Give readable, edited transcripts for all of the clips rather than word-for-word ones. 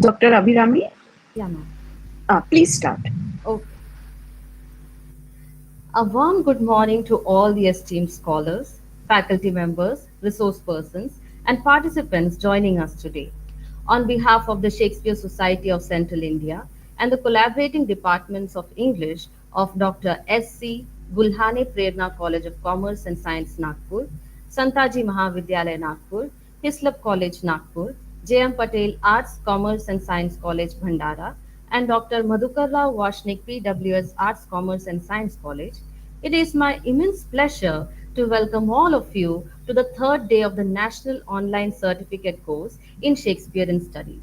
Dr. Abhirami, Yeah, ma'am. please start. Okay. A warm good morning to all the esteemed scholars, faculty members, resource persons, and participants joining us today. On behalf of the Shakespeare Society of Central India and the collaborating departments of English of Dr. S.C. GULHANE PRERNA College of Commerce and Science Nagpur, SANTAJI Mahavidyalaya Nagpur, HISLOP College Nagpur, J.M. Patel Arts, Commerce and Science College Bhandara, and Dr. MADHUKARRAO WASNIK P.W.S Arts, Commerce and Science College, it is my immense pleasure to welcome all of you to the third day of the National Online Certificate course in Shakespearean Studies.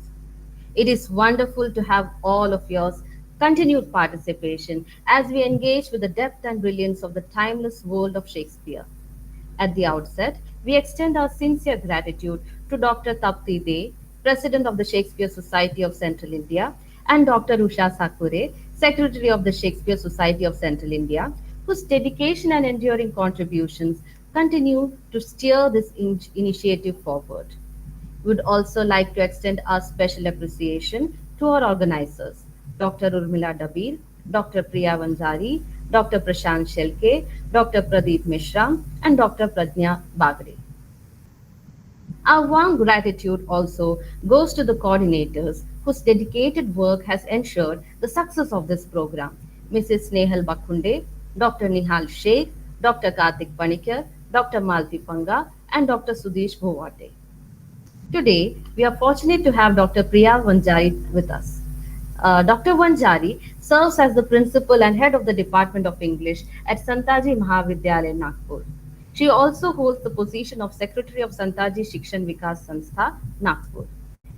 It is wonderful to have all of yours continued participation as we engage with the depth and brilliance of the timeless world of Shakespeare. At the outset, we extend our sincere gratitude to Dr. Tapti Dey, President of the Shakespeare Society of Central India, and Dr. Usha Sakure, Secretary of the Shakespeare Society of Central India, whose dedication and enduring contributions continue to steer this initiative forward. We would also like to extend our special appreciation to our organizers, Dr. Urmila Dabir, Dr. Priya Vanjari, Dr. Prashant Shelke, Dr. Pradeep Mishra, and Dr. Prajna Bagre. Our warm gratitude also goes to the coordinators whose dedicated work has ensured the success of this program, Mrs. Snehal Bakunde, Dr. Nihal Sheikh, Dr. Karthik Panikar, Dr. Malti Panga, and Dr. Sudesh Bhovate. Today, we are fortunate to have Dr. Priya Vanjari with us. Dr. Vanjari serves as the principal and head of the Department of English at Santaji Mahavidyalaya, Nagpur. She also holds the position of Secretary of Santaji Shikshan Vikas Sanstha, Nagpur.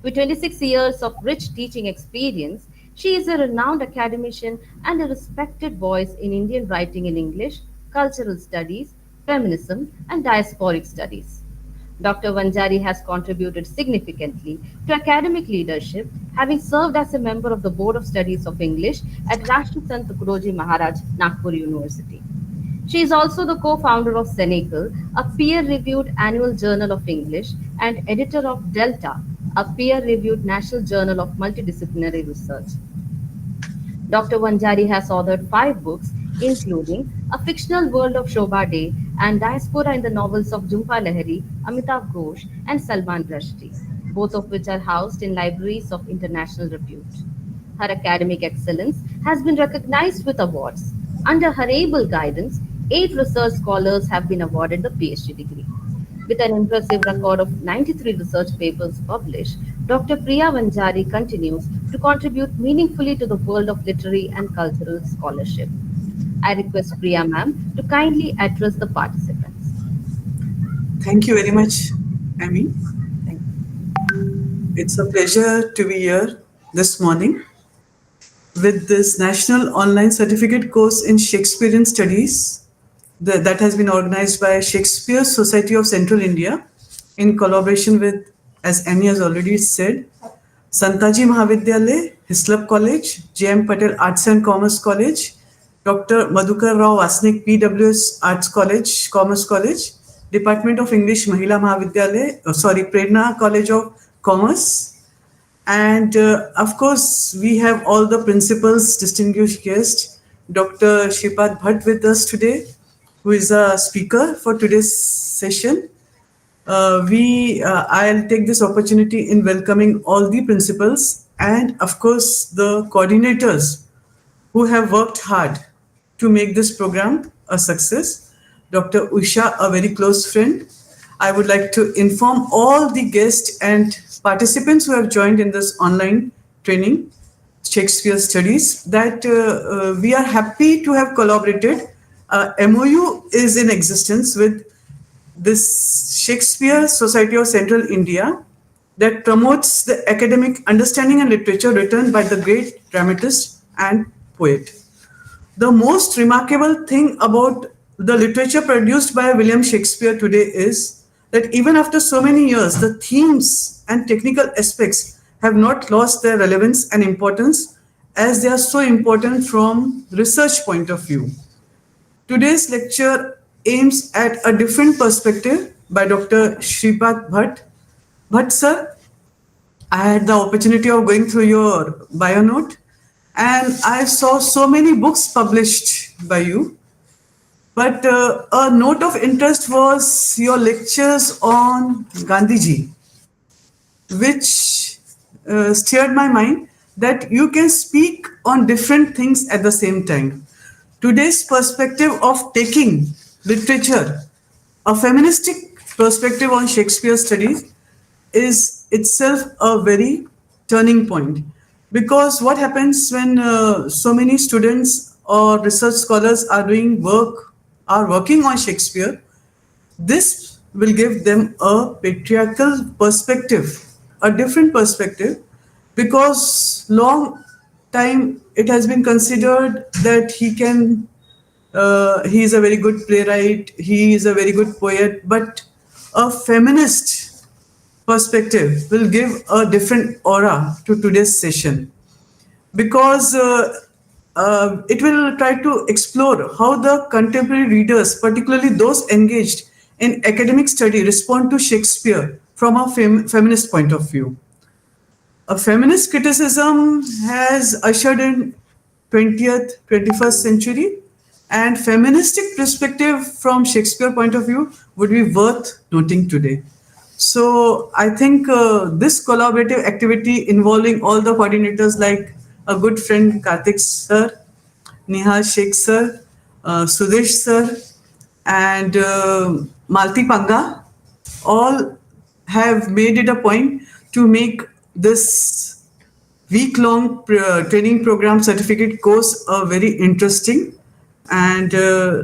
With 26 years of rich teaching experience, she is a renowned academician and a respected voice in Indian writing in English, cultural studies, feminism, and diasporic studies. Dr. Vanjari has contributed significantly to academic leadership, having served as a member of the Board of Studies of English at Rashtra Sant Tukaroji Maharaj, Nagpur University. She is also the co-founder of Senecal, a peer-reviewed annual journal of English, and editor of Delta, a peer-reviewed national journal of multidisciplinary research. Dr. Vanjari has authored 5 books, including A Fictional World of Shobha Day and Diaspora in the Novels of Jhumpa Lahiri, Amitav Ghosh, and Salman Rushdie, both of which are housed in libraries of international repute. Her academic excellence has been recognized with awards. Under her able guidance, 8 research scholars have been awarded the PhD degree. With an impressive record of 93 research papers published, Dr. Priya Vanjari continues to contribute meaningfully to the world of literary and cultural scholarship. I request Priya ma'am to kindly address the participants. Thank you very much, Amy. Thank It's a pleasure to be here this morning with this National Online Certificate course in Shakespearean Studies that has been organized by Shakespeare Society of Central India in collaboration with, as Amy has already said, Santaji Mahavidyalaya, HISLOP College, J.M. Patel Arts and Commerce College, Dr. MADHUKARRAO WASNIK P.W.S Arts College, Commerce College, Department of English Mahila Mahavidyalaya, PRERNA College of Commerce, and of course, we have all the principals, distinguished guest, Dr. Shripad Bhatt with us today, who is a speaker for today's session. I'll take this opportunity in welcoming all the principals and of course the coordinators who have worked hard to make this program a success. Dr. Usha, a very close friend. I would like to inform all the guests and participants who have joined in this online training, Shakespeare Studies, that we are happy to have collaborated. MOU is in existence with this Shakespeare Society of Central India that promotes the academic understanding and literature written by the great dramatist and poet. The most remarkable thing about the literature produced by William Shakespeare today is that even after so many years, the themes and technical aspects have not lost their relevance and importance as they are so important from research point of view. Today's lecture aims at a different perspective by Dr. Shripad Bhatt. Bhatt sir, I had the opportunity of going through your bio note, and I saw so many books published by you. But a note of interest was your lectures on Gandhiji, which stirred my mind that you can speak on different things at the same time. Today's perspective of taking literature, a feministic perspective on Shakespeare studies, is itself a very turning point. Because what happens when so many students or research scholars are working on Shakespeare, this will give them a patriarchal perspective, a different perspective, because long time it has been considered that he is a very good playwright, he is a very good poet, but a feminist perspective will give a different aura to today's session, because it will try to explore how the contemporary readers, particularly those engaged in academic study, respond to Shakespeare from a feminist point of view. A feminist criticism has ushered in 20th, 21st century, and feministic perspective from Shakespeare point of view would be worth noting today. So I think this collaborative activity involving all the coordinators like a good friend Karthik sir, Nihal Sheikh sir, Sudesh sir, and Malti Panga all have made it a point to make this week-long training program certificate course very interesting. And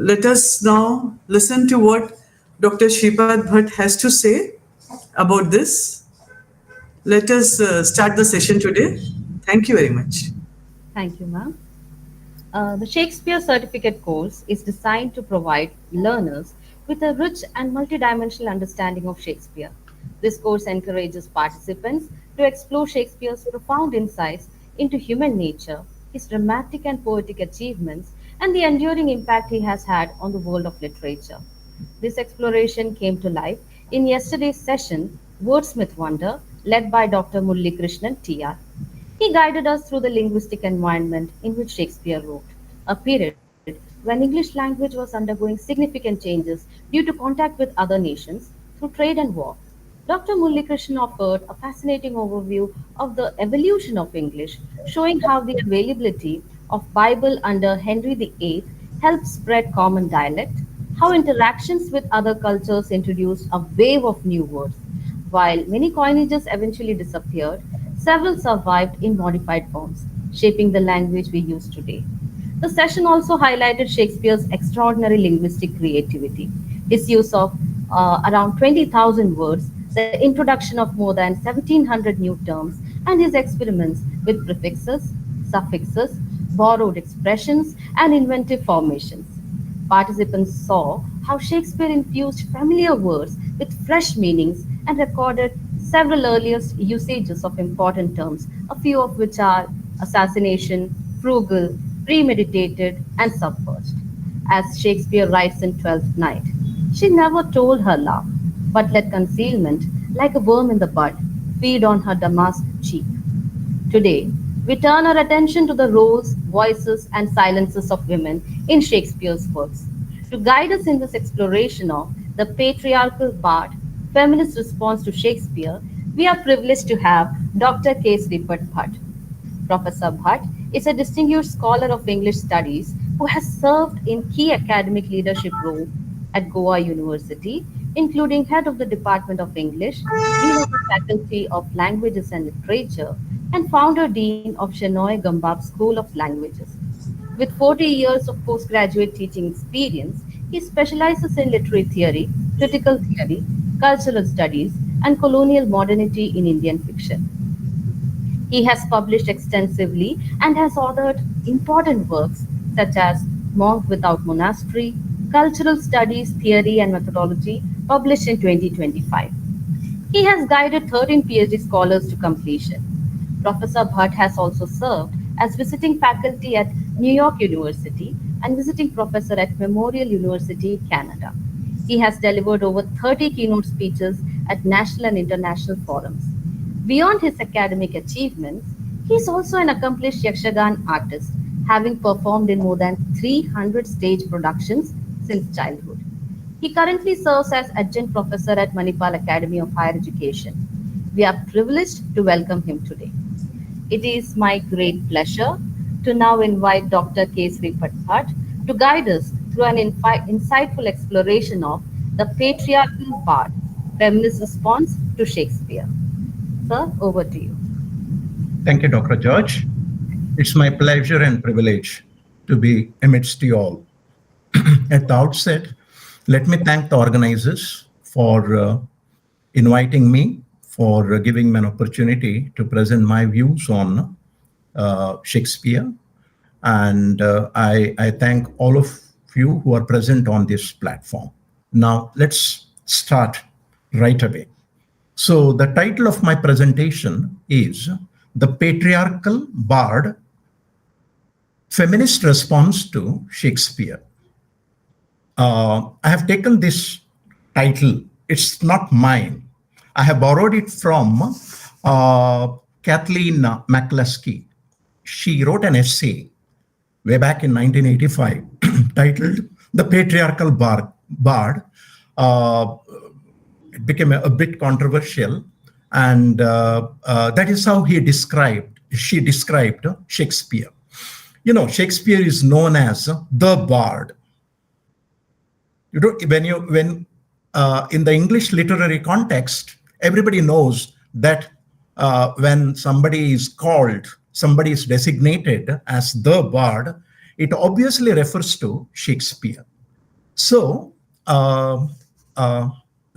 let us now listen to what Dr. Shripad Bhatt has to say about this. Let us start the session today. Thank you very much. Thank you, ma'am. The Shakespeare Certificate course is designed to provide learners with a rich and multidimensional understanding of Shakespeare. This course encourages participants to explore Shakespeare's profound insights into human nature, his dramatic and poetic achievements, and the enduring impact he has had on the world of literature. This exploration came to life in yesterday's session, Wordsmith Wonder, led by Dr. Murli Krishnan, TR. He guided us through the linguistic environment in which Shakespeare wrote, a period when English language was undergoing significant changes due to contact with other nations through trade and war. Dr. Mullikrishnan offered a fascinating overview of the evolution of English, showing how the availability of Bible under Henry VIII helped spread common dialect, how interactions with other cultures introduced a wave of new words. While many coinages eventually disappeared, several survived in modified forms, shaping the language we use today. The session also highlighted Shakespeare's extraordinary linguistic creativity, his use of around 20,000 words, the introduction of more than 1,700 new terms, and his experiments with prefixes, suffixes, borrowed expressions, and inventive formations. Participants saw how Shakespeare infused familiar words with fresh meanings and recorded several earliest usages of important terms, a few of which are assassination, frugal, premeditated, and submerged. As Shakespeare writes in Twelfth Night, she never told her love, but let concealment, like a worm in the bud, feed on her damask cheek. Today, we turn our attention to the roles, voices, and silences of women in Shakespeare's works. To guide us in this exploration of the patriarchal bard, feminist response to Shakespeare, we are privileged to have Dr. K. Sripat Bhatt. Professor Bhatt is a distinguished scholar of English studies who has served in key academic leadership roles at Goa University, including head of the Department of English, dean of the Faculty of Languages and Literature, and founder dean of Shenoy Gambab School of Languages. With 40 years of postgraduate teaching experience, he specializes in literary theory, critical theory, cultural studies, and colonial modernity in Indian fiction. He has published extensively and has authored important works such as Monk Without Monastery, Cultural Studies, Theory and Methodology, published in 2025. He has guided 13 PhD scholars to completion. Professor Bhatt has also served as visiting faculty at New York University and visiting professor at Memorial University, Canada. He has delivered over 30 keynote speeches at national and international forums. Beyond his academic achievements, he is also an accomplished Yakshagan artist, having performed in more than 300 stage productions since childhood. He currently serves as adjunct professor at Manipal Academy of Higher Education. We are privileged to welcome him today. It is my great pleasure to now invite Dr. Kesri Patbhat to guide us through an insightful exploration of the patriarchal bard, feminist response to Shakespeare. Sir, over to you. Thank you, Dr. George. It's my pleasure and privilege to be amidst you all. At the outset, let me thank the organizers for inviting me, for giving me an opportunity to present my views on Shakespeare. And I thank all of you who are present on this platform. Now, let's start right away. So the title of my presentation is The Patriarchal Bard, Feminist Response to Shakespeare. I have taken this title. It's not mine. I have borrowed it from Kathleen McCluskey. She wrote an essay way back in 1985 titled The Patriarchal Bard. It became a bit controversial, and that is how she described Shakespeare. You know, Shakespeare is known as the bard. You know, when in the English literary context, everybody knows that when somebody is called, somebody is designated as the bard, it obviously refers to Shakespeare. So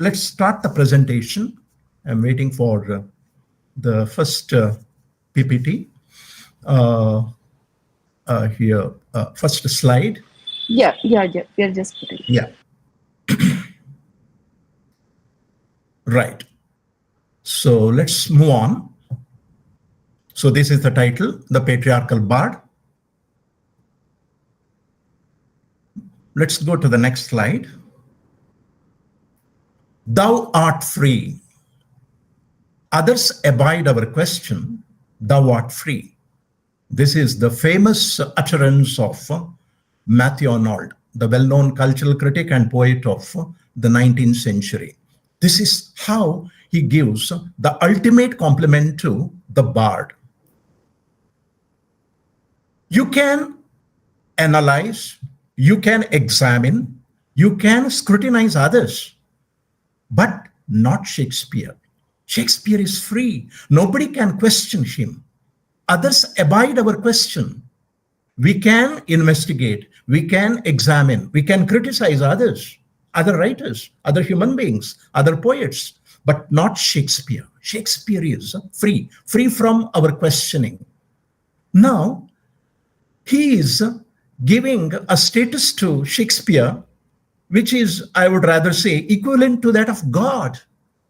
let's start the presentation. I'm waiting for the first PPT here. First slide. Yeah. We're just putting. Yeah. Right. So let's move on. So this is the title, The Patriarchal Bard. Let's go to the next slide. Thou art free. Others abide our question, thou art free. This is the famous utterance of Matthew Arnold, the well-known cultural critic and poet of the 19th century. This is how he gives the ultimate compliment to the bard. You can analyze, you can examine, you can scrutinize others, but not Shakespeare. Shakespeare is free. Nobody can question him. Others abide our question. We can investigate, we can examine, we can criticize others, other writers, other human beings, other poets, but not Shakespeare. Shakespeare is free from our questioning. Now, he is giving a status to Shakespeare, which is, I would rather say, equivalent to that of God.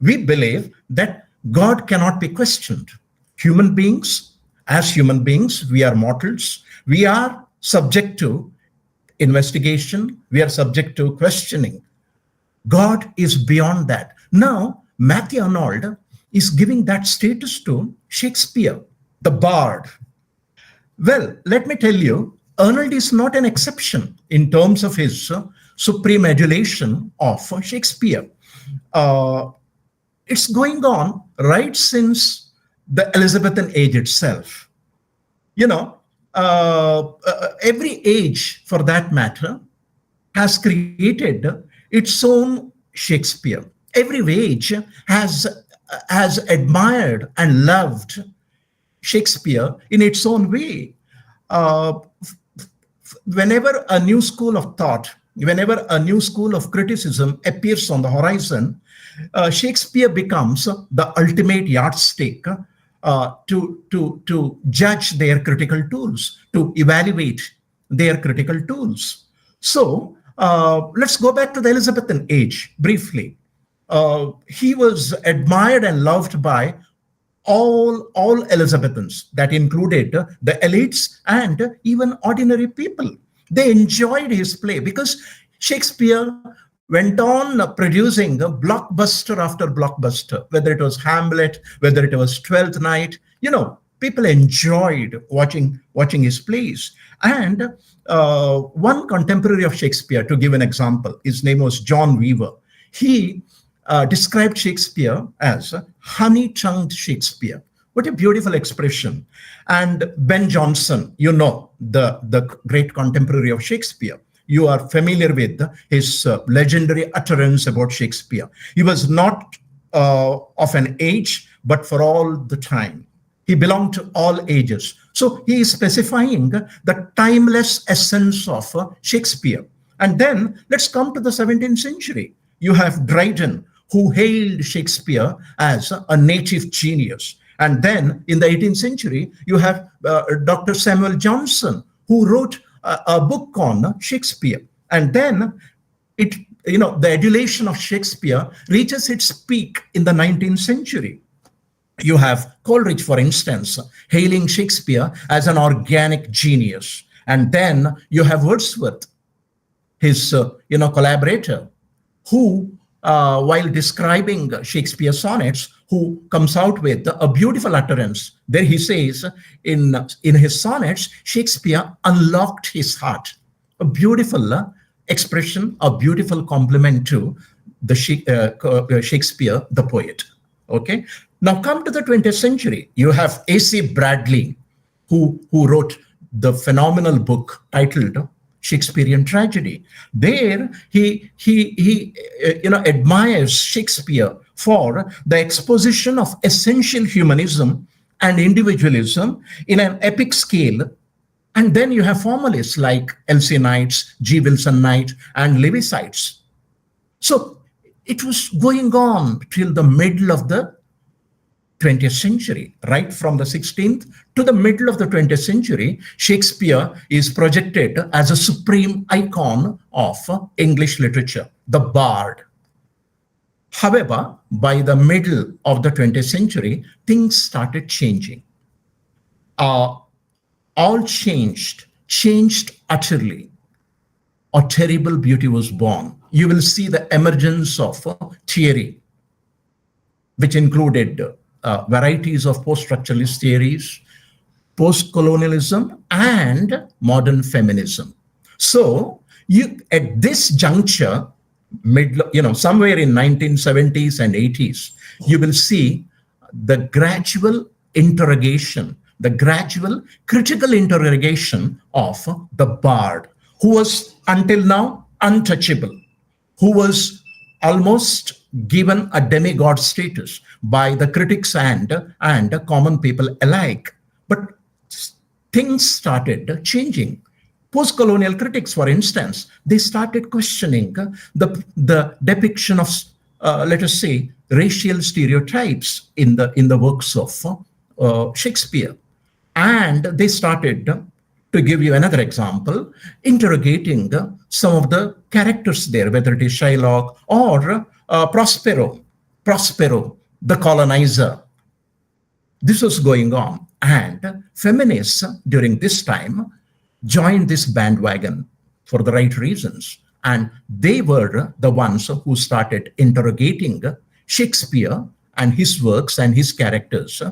We believe that God cannot be questioned. Human beings, as human beings, we are mortals. We are subject to investigation. We are subject to questioning. God is beyond that. Now, Matthew Arnold is giving that status to Shakespeare, the bard. Well, let me tell you, Arnold is not an exception in terms of his supreme adulation of Shakespeare. It's going on right since the Elizabethan age itself. You know, every age, for that matter, has created its own Shakespeare. Every age has admired and loved Shakespeare in its own way. Whenever a new school of thought, whenever a new school of criticism appears on the horizon, Shakespeare becomes the ultimate yardstick to judge their critical tools, to evaluate their critical tools. So let's go back to the Elizabethan age briefly. He was admired and loved by all Elizabethans. That included the elites and even ordinary people. They enjoyed his play because Shakespeare went on producing a blockbuster after blockbuster, whether it was Hamlet, whether it was Twelfth Night. People enjoyed watching his plays. And one contemporary of Shakespeare, to give an example, his name was John Weaver. He described Shakespeare as honey-tongued Shakespeare. What a beautiful expression. And Ben Jonson, the great contemporary of Shakespeare, you are familiar with his legendary utterance about Shakespeare. He was not of an age, but for all the time. He belonged to all ages. So he is specifying the timeless essence of Shakespeare. And then let's come to the 17th century. You have Dryden, who hailed Shakespeare as a native genius. And then in the 18th century, you have Dr. Samuel Johnson, who wrote a book on Shakespeare. And then the adulation of Shakespeare reaches its peak in the 19th century. You have Coleridge, for instance, hailing Shakespeare as an organic genius. And then you have Wordsworth, his collaborator, who, while describing Shakespeare's sonnets, who comes out with a beautiful utterance. There he says in his sonnets, Shakespeare unlocked his heart. A beautiful expression, a beautiful compliment to the Shakespeare, the poet. Okay. Now come to the 20th century. You have A.C. Bradley, who wrote the phenomenal book titled Shakespearean Tragedy. There he admires Shakespeare for the exposition of essential humanism and individualism in an epic scale. And then you have formalists like L.C. Knights, G. Wilson Knight, and Livy-Sites. So it was going on till the middle of the 20th century, right from the 16th to the middle of the 20th century. Shakespeare is projected as a supreme icon of English literature, the bard. However, by the middle of the 20th century, things started changing. All changed utterly. A terrible beauty was born. You will see the emergence of theory, which included varieties of post-structuralist theories, post-colonialism, and modern feminism. So at this juncture, somewhere in 1970s and 80s, you will see the gradual interrogation, the gradual critical interrogation of the bard, who was until now untouchable, who was almost given a demigod status by the critics and common people alike. But things started changing. Post-colonial critics, for instance, they started questioning the depiction of, let us say, racial stereotypes in the works of Shakespeare. And they started, to give you another example, interrogating some of the characters there, whether it is Shylock or Prospero, the colonizer. This was going on. And feminists during this time joined this bandwagon for the right reasons. And they were the ones who started interrogating Shakespeare and his works and his characters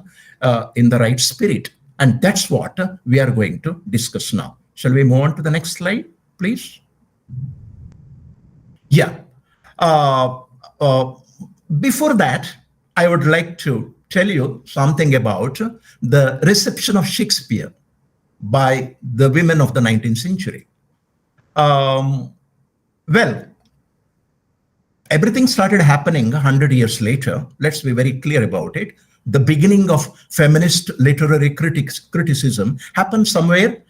in the right spirit. And that's what we are going to discuss now. Shall we move on to the next slide, please? Yeah. Before that, I would like to tell you something about the reception of Shakespeare by the women of the 19th century. Well, everything started happening 100 years later. Let's be very clear about it. The beginning of feminist literary criticism happened somewhere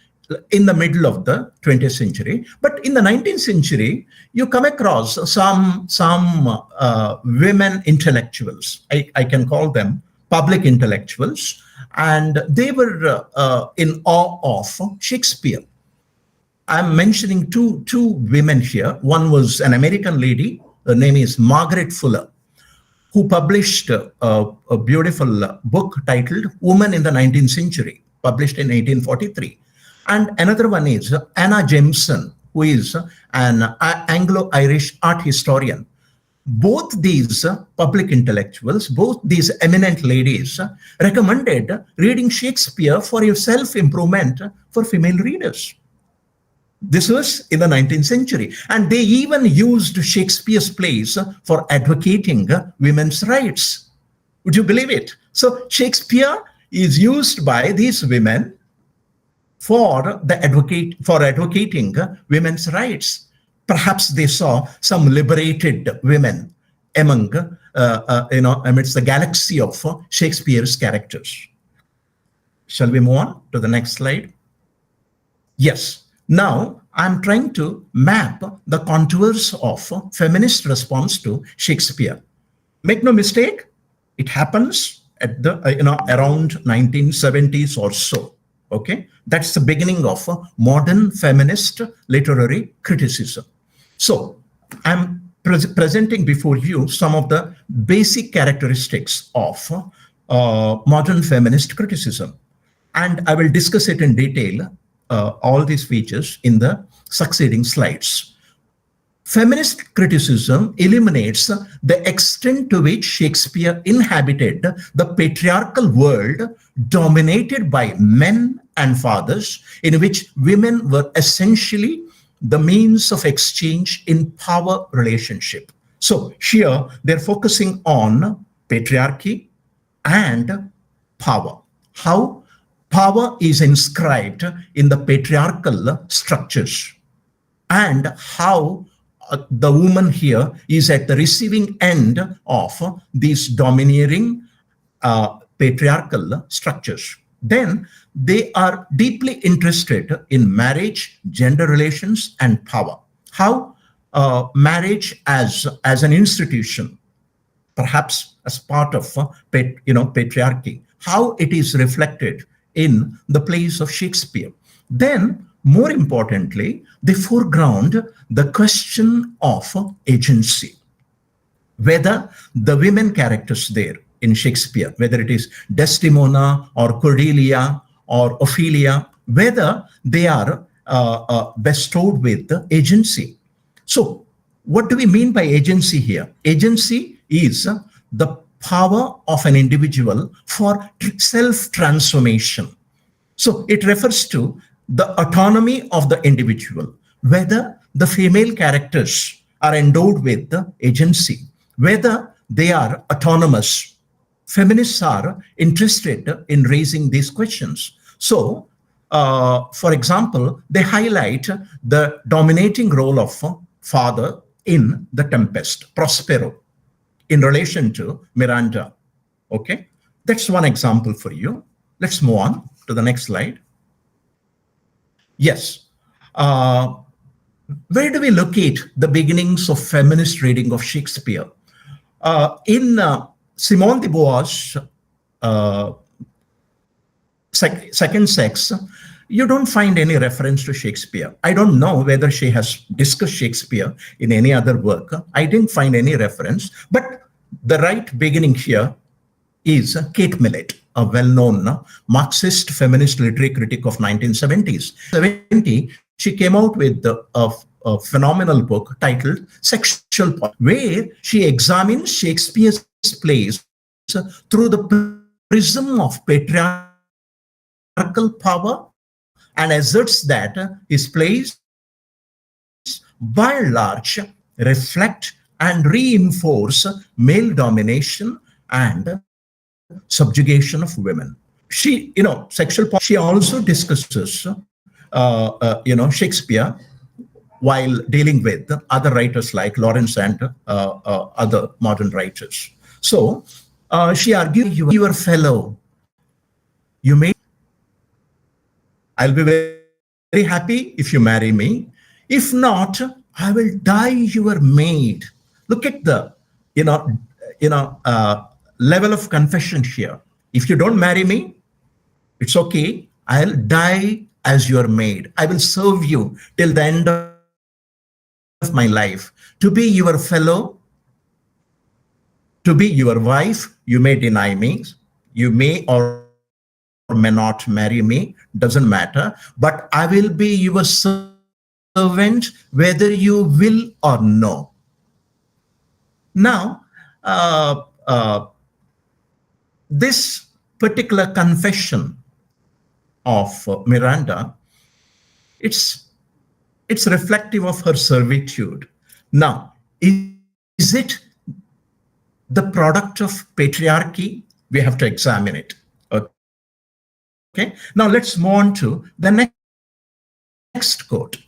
in the middle of the 20th century. But in the 19th century, you come across some women intellectuals. I can call them public intellectuals. And they were in awe of Shakespeare. I'm mentioning two women here. One was an American lady. Her name is Margaret Fuller, who published a beautiful book titled Woman in the 19th Century, published in 1843. And another one is Anna Jameson, who is an Anglo-Irish art historian. Both these public intellectuals, both these eminent ladies recommended reading Shakespeare for your self-improvement for female readers. This was in the 19th century. And they even used Shakespeare's plays for advocating women's rights. Would you believe it? So Shakespeare is used by these women for advocating women's rights. Perhaps they saw some liberated women among, amidst the galaxy of Shakespeare's characters. Shall we move on to the next slide? Yes. Now, I'm trying to map the contours of feminist response to Shakespeare. Make no mistake, it happens at the, around 1970s or so. Okay, that's the beginning of modern feminist literary criticism. So I'm presenting before you some of the basic characteristics of modern feminist criticism. And I will discuss it in detail, all these features in the succeeding slides. Feminist criticism eliminates the extent to which Shakespeare inhabited the patriarchal world dominated by men and fathers, in which women were essentially the means of exchange in power relationship. So here they're focusing on patriarchy and power. How power is inscribed in the patriarchal structures, and how the woman here is at the receiving end of these domineering patriarchal structures. Then they are deeply interested in marriage, gender relations, and power. How marriage as an institution, perhaps as part of patriarchy, how it is reflected in the plays of Shakespeare. Then, more importantly, they foreground the question of agency. Whether the women characters there in Shakespeare, whether it is Desdemona or Cordelia or Ophelia, whether they are bestowed with agency. So what do we mean by agency here? Agency is the power of an individual for self-transformation. So it refers to the autonomy of the individual, whether the female characters are endowed with the agency, whether they are autonomous. Feminists are interested in raising these questions. So, for example, they highlight the dominating role of father in The Tempest, Prospero, in relation to Miranda. Okay, that's one example for you. Let's move on to the next slide. Yes. Where do we locate the beginnings of feminist reading of Shakespeare? In Simone de Beauvoir's Second Sex, you don't find any reference to Shakespeare. I don't know whether she has discussed Shakespeare in any other work. I didn't find any reference, but the right beginning here is Kate Millett, a well-known Marxist feminist literary critic of 1970s. 70, she came out with a phenomenal book titled Sexual Point, where she examines Shakespeare's plays through the prism of patriarchal power and asserts that his plays, by and large, reflect and reinforce male domination and subjugation of women. She, sexual point, she also discusses, Shakespeare while dealing with other writers like Lawrence and other modern writers. So she argued, your fellow, you may, I'll be very happy if you marry me. If not, I will die your maid. Look at the, level of confession here. If you don't marry me, it's okay. I'll die as your maid. I will serve you till the end of my life. To be your fellow, to be your wife, you may deny me. You may or may not marry me, doesn't matter. But I will be your servant servant whether you will or no. Now, this particular confession of Miranda, it's reflective of her servitude. Now, is it the product of patriarchy? We have to examine it. Okay. Now let's move on to the next quote.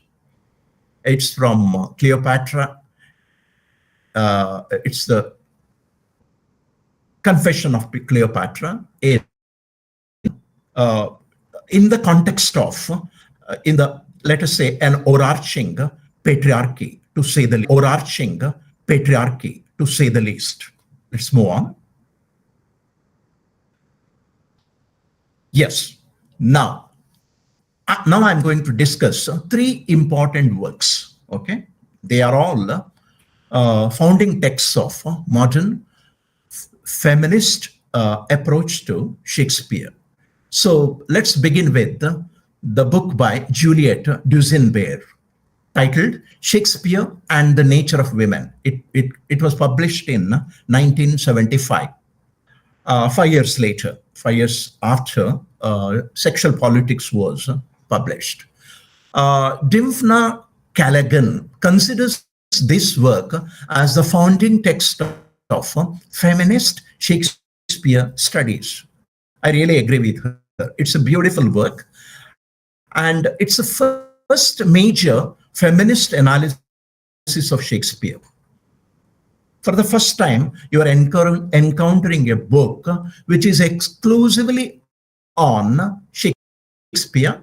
It's from Cleopatra. It's the confession of Cleopatra in the context of, let us say, an overarching patriarchy, to say the least. Let's move on. Yes. Now I'm going to discuss three important works. Okay, they are all founding texts of modern feminist approach to Shakespeare. So let's begin with the book by Juliet Duisenberg, titled Shakespeare and the Nature of Women. It was published in 1975. 5 years later, 5 years after Sexual Politics was published. Dimphna Callaghan considers this work as the founding text of feminist Shakespeare studies. I really agree with her. It's a beautiful work, and it's the first major feminist analysis of Shakespeare. For the first time, you are encountering a book which is exclusively on Shakespeare,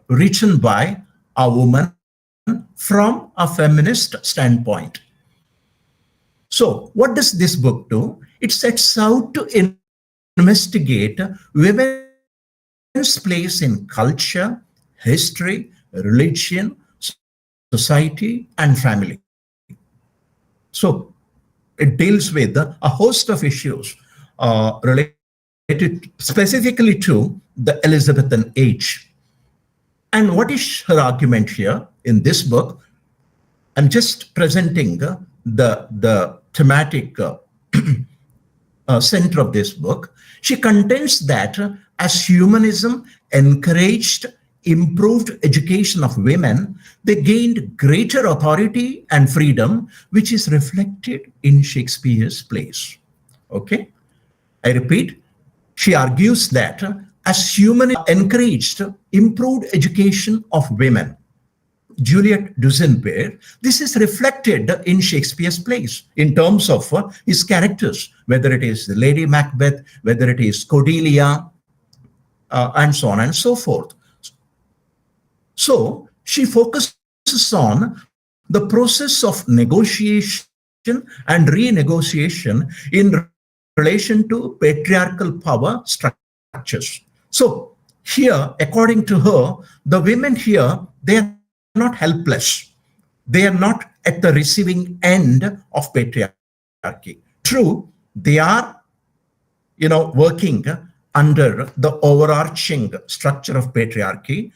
written by a woman from a feminist standpoint. So what does this book do? It sets out to investigate women's place in culture, history, religion, society, and family. So it deals with a host of issues related specifically to the Elizabethan age. And what is her argument here in this book? I'm just presenting the thematic center of this book. She contends that as humanism encouraged improved education of women, they gained greater authority and freedom, which is reflected in Shakespeare's plays. Okay, I repeat, she argues that as humanism encouraged improved education of women, Juliet Duisenberg, this is reflected in Shakespeare's plays in terms of his characters, whether it is Lady Macbeth, whether it is Cordelia, and so on and so forth. So she focuses on the process of negotiation and renegotiation in relation to patriarchal power structures. So here, according to her, the women here, they are not helpless. They are not at the receiving end of patriarchy. True, they are, working under the overarching structure of patriarchy.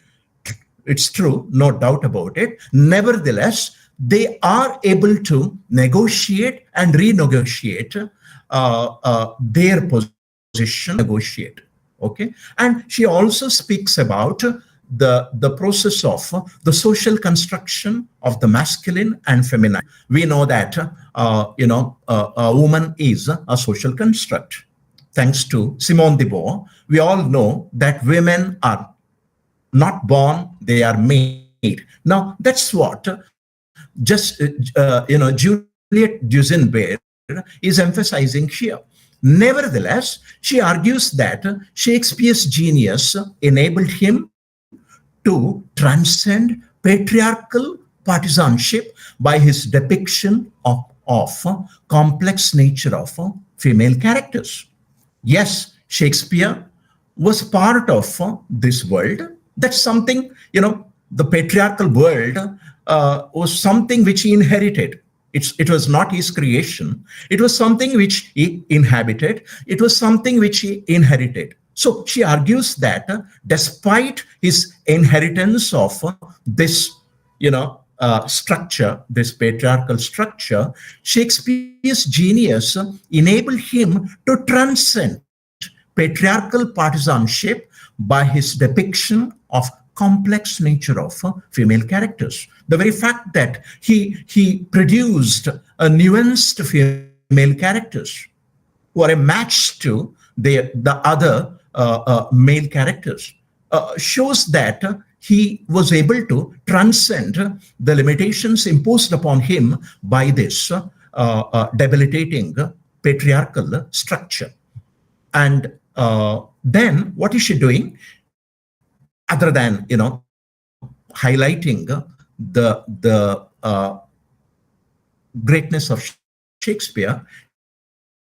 It's true, no doubt about it. Nevertheless, they are able to negotiate and renegotiate their position, negotiate. Okay, and she also speaks about the process of the social construction of the masculine and feminine. We know that a woman is a social construct. Thanks to Simone de Beauvoir, we all know that women are not born, they are made. Now that's what Juliet Duisenberg is emphasizing here. Nevertheless, she argues that Shakespeare's genius enabled him to transcend patriarchal partisanship by his depiction of complex nature of female characters. Yes, Shakespeare was part of this world. That's something, the patriarchal world was something which he inherited. It was not his creation. It was something which he inhabited. It was something which he inherited. So she argues that despite his inheritance of this structure, this patriarchal structure, Shakespeare's genius enabled him to transcend patriarchal partisanship by his depiction of complex nature of female characters. The very fact that he produced a nuanced female characters who are a match to the other male characters shows that he was able to transcend the limitations imposed upon him by this debilitating patriarchal structure. And then what is she doing? Other than highlighting the greatness of Shakespeare,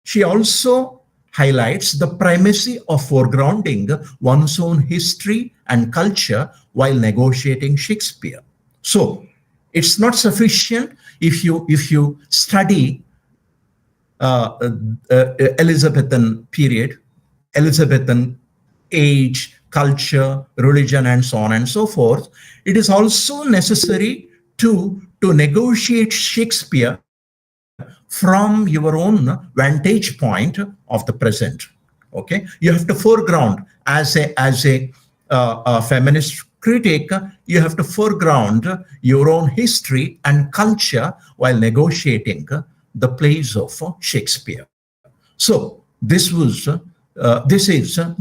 she also highlights the primacy of foregrounding one's own history and culture while negotiating Shakespeare. So it's not sufficient if you study Elizabethan period, Elizabethan age, culture, religion, and so on and so forth. It is also necessary to negotiate Shakespeare from your own vantage point of the present. Okay, you have to foreground as a feminist critic. You have to foreground your own history and culture while negotiating the plays of Shakespeare. So this is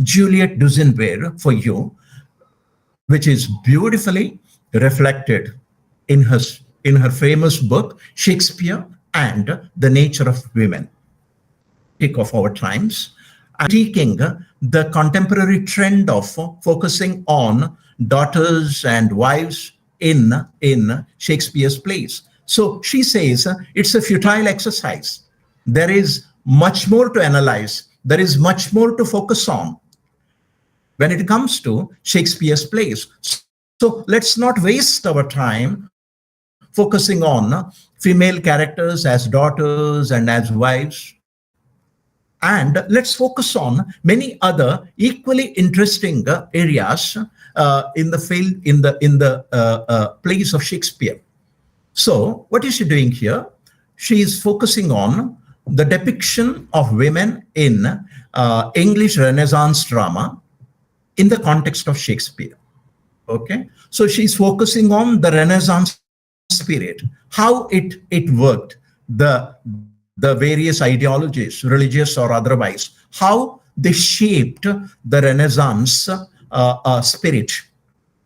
Juliet Dusenberg for you, which is beautifully reflected in her famous book Shakespeare and the Nature of Women, of our times, and taking the contemporary trend of focusing on daughters and wives in Shakespeare's plays. So she says it's a futile exercise. There is much more to analyze. There is much more to focus on when it comes to Shakespeare's plays. So let's not waste our time focusing on female characters as daughters and as wives. And let's focus on many other equally interesting areas in the plays of Shakespeare. So what is she doing here? She is focusing on the depiction of women in English Renaissance drama in the context of Shakespeare. Okay, so she's focusing on the Renaissance period, how it worked, the various ideologies, religious or otherwise, how they shaped the Renaissance spirit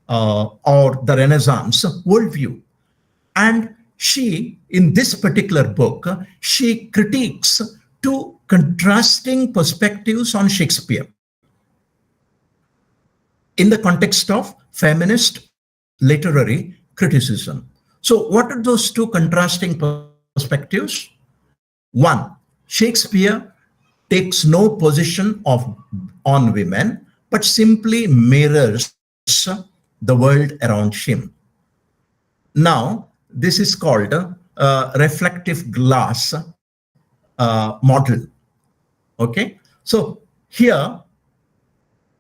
or the Renaissance worldview. And she, in this particular book, she critiques two contrasting perspectives on Shakespeare in the context of feminist literary criticism. So what are those two contrasting perspectives? One, Shakespeare takes no position on women, but simply mirrors the world around him. Now, this is called a reflective glass model. Okay, so here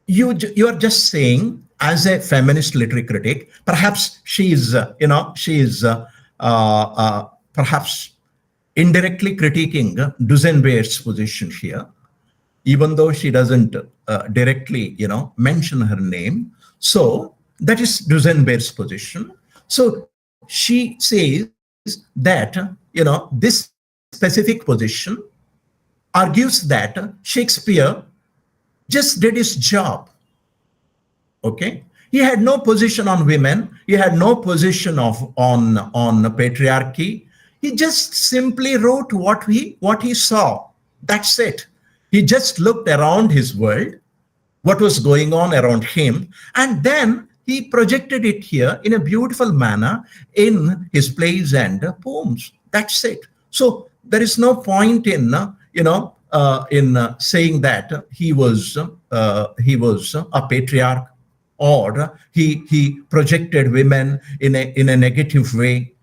you are just saying, as a feminist literary critic, perhaps she is perhaps indirectly critiquing Dusenberg's position here, even though she doesn't directly mention her name. So that is Dusenberg's position. So she says that this specific position argues that Shakespeare just did his job. Okay, he had no position on women. He had no position on patriarchy. He just simply wrote what he saw. That's it. He just looked around his world, what was going on around him, and then he projected it here in a beautiful manner in his plays and poems. That's it. So there is no point in saying that he was a patriarch, or he projected women in a negative way.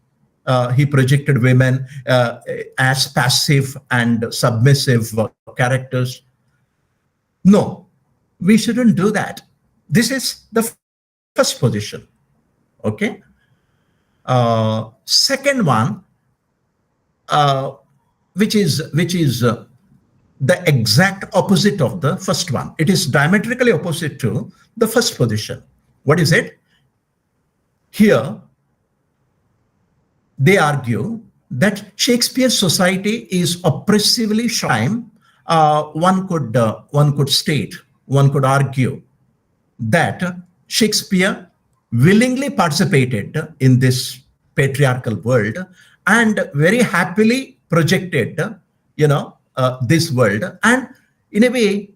He projected women as passive and submissive characters. No, we shouldn't do that. This is the first position. Okay. Second one, which is the exact opposite of the first one. It is diametrically opposite to the first position. What is it? Here, they argue that Shakespeare's society is oppressively time. One could state, one could argue that Shakespeare willingly participated in this patriarchal world and very happily projected, this world, and in a way,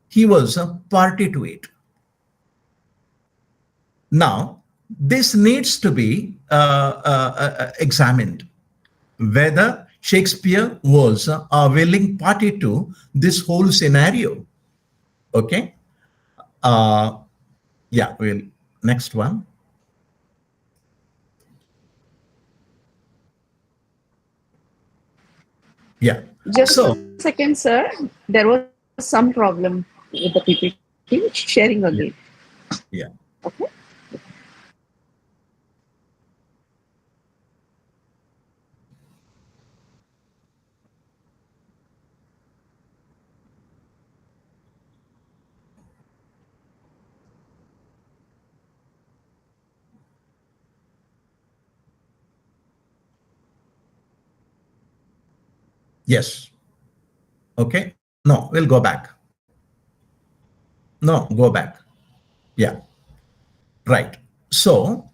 he was a party to it. Now, this needs to be examined, whether Shakespeare was a willing party to this whole scenario. Okay. Yeah, well, next one. Yeah. Just a second, sir. There was some problem with the PPT sharing again. Yeah. Okay. Yes. Okay. No, we'll go back. No, go back. Yeah. Right. So,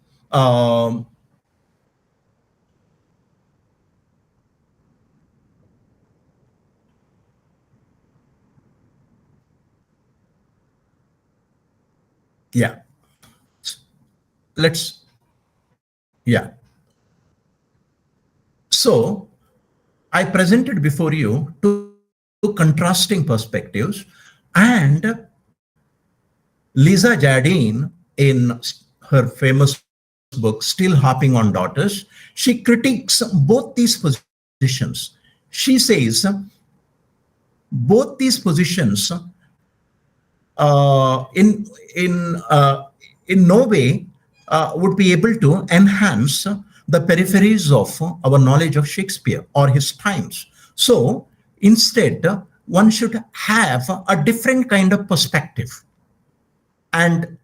yeah. Let's, yeah. So, I presented before you two contrasting perspectives, and Lisa Jardine, in her famous book, Still Harping on Daughters, she critiques both these positions. She says both these positions in no way would be able to enhance the peripheries of our knowledge of Shakespeare or his times. So instead, one should have a different kind of perspective. And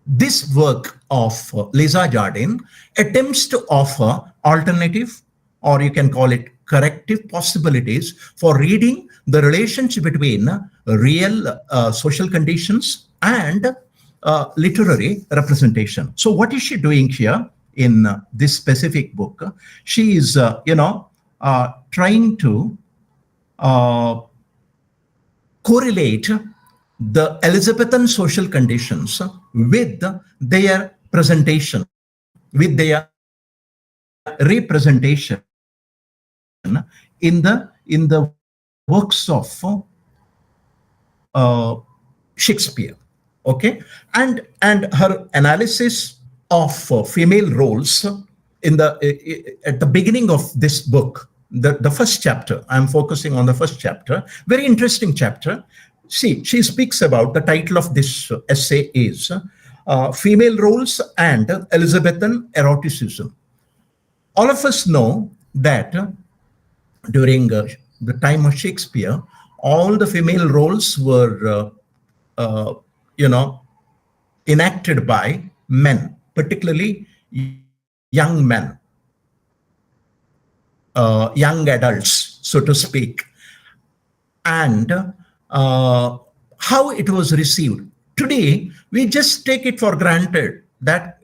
this work of Lisa Jardine attempts to offer alternative, or you can call it corrective, possibilities for reading the relationship between real social conditions and literary representation. So what is she doing here in this specific book? She is, trying to correlate the Elizabethan social conditions with their presentation, with their representation in the works of Shakespeare. Okay, and her analysis of female roles in at the beginning of this book, the first chapter. I'm focusing on the first chapter. Very interesting chapter. See, she speaks about, the title of this essay is Female Roles and Elizabethan Eroticism. All of us know that during the time of Shakespeare, all the female roles were, enacted by men, particularly young men, young adults, so to speak. And how it was received. Today, we just take it for granted that,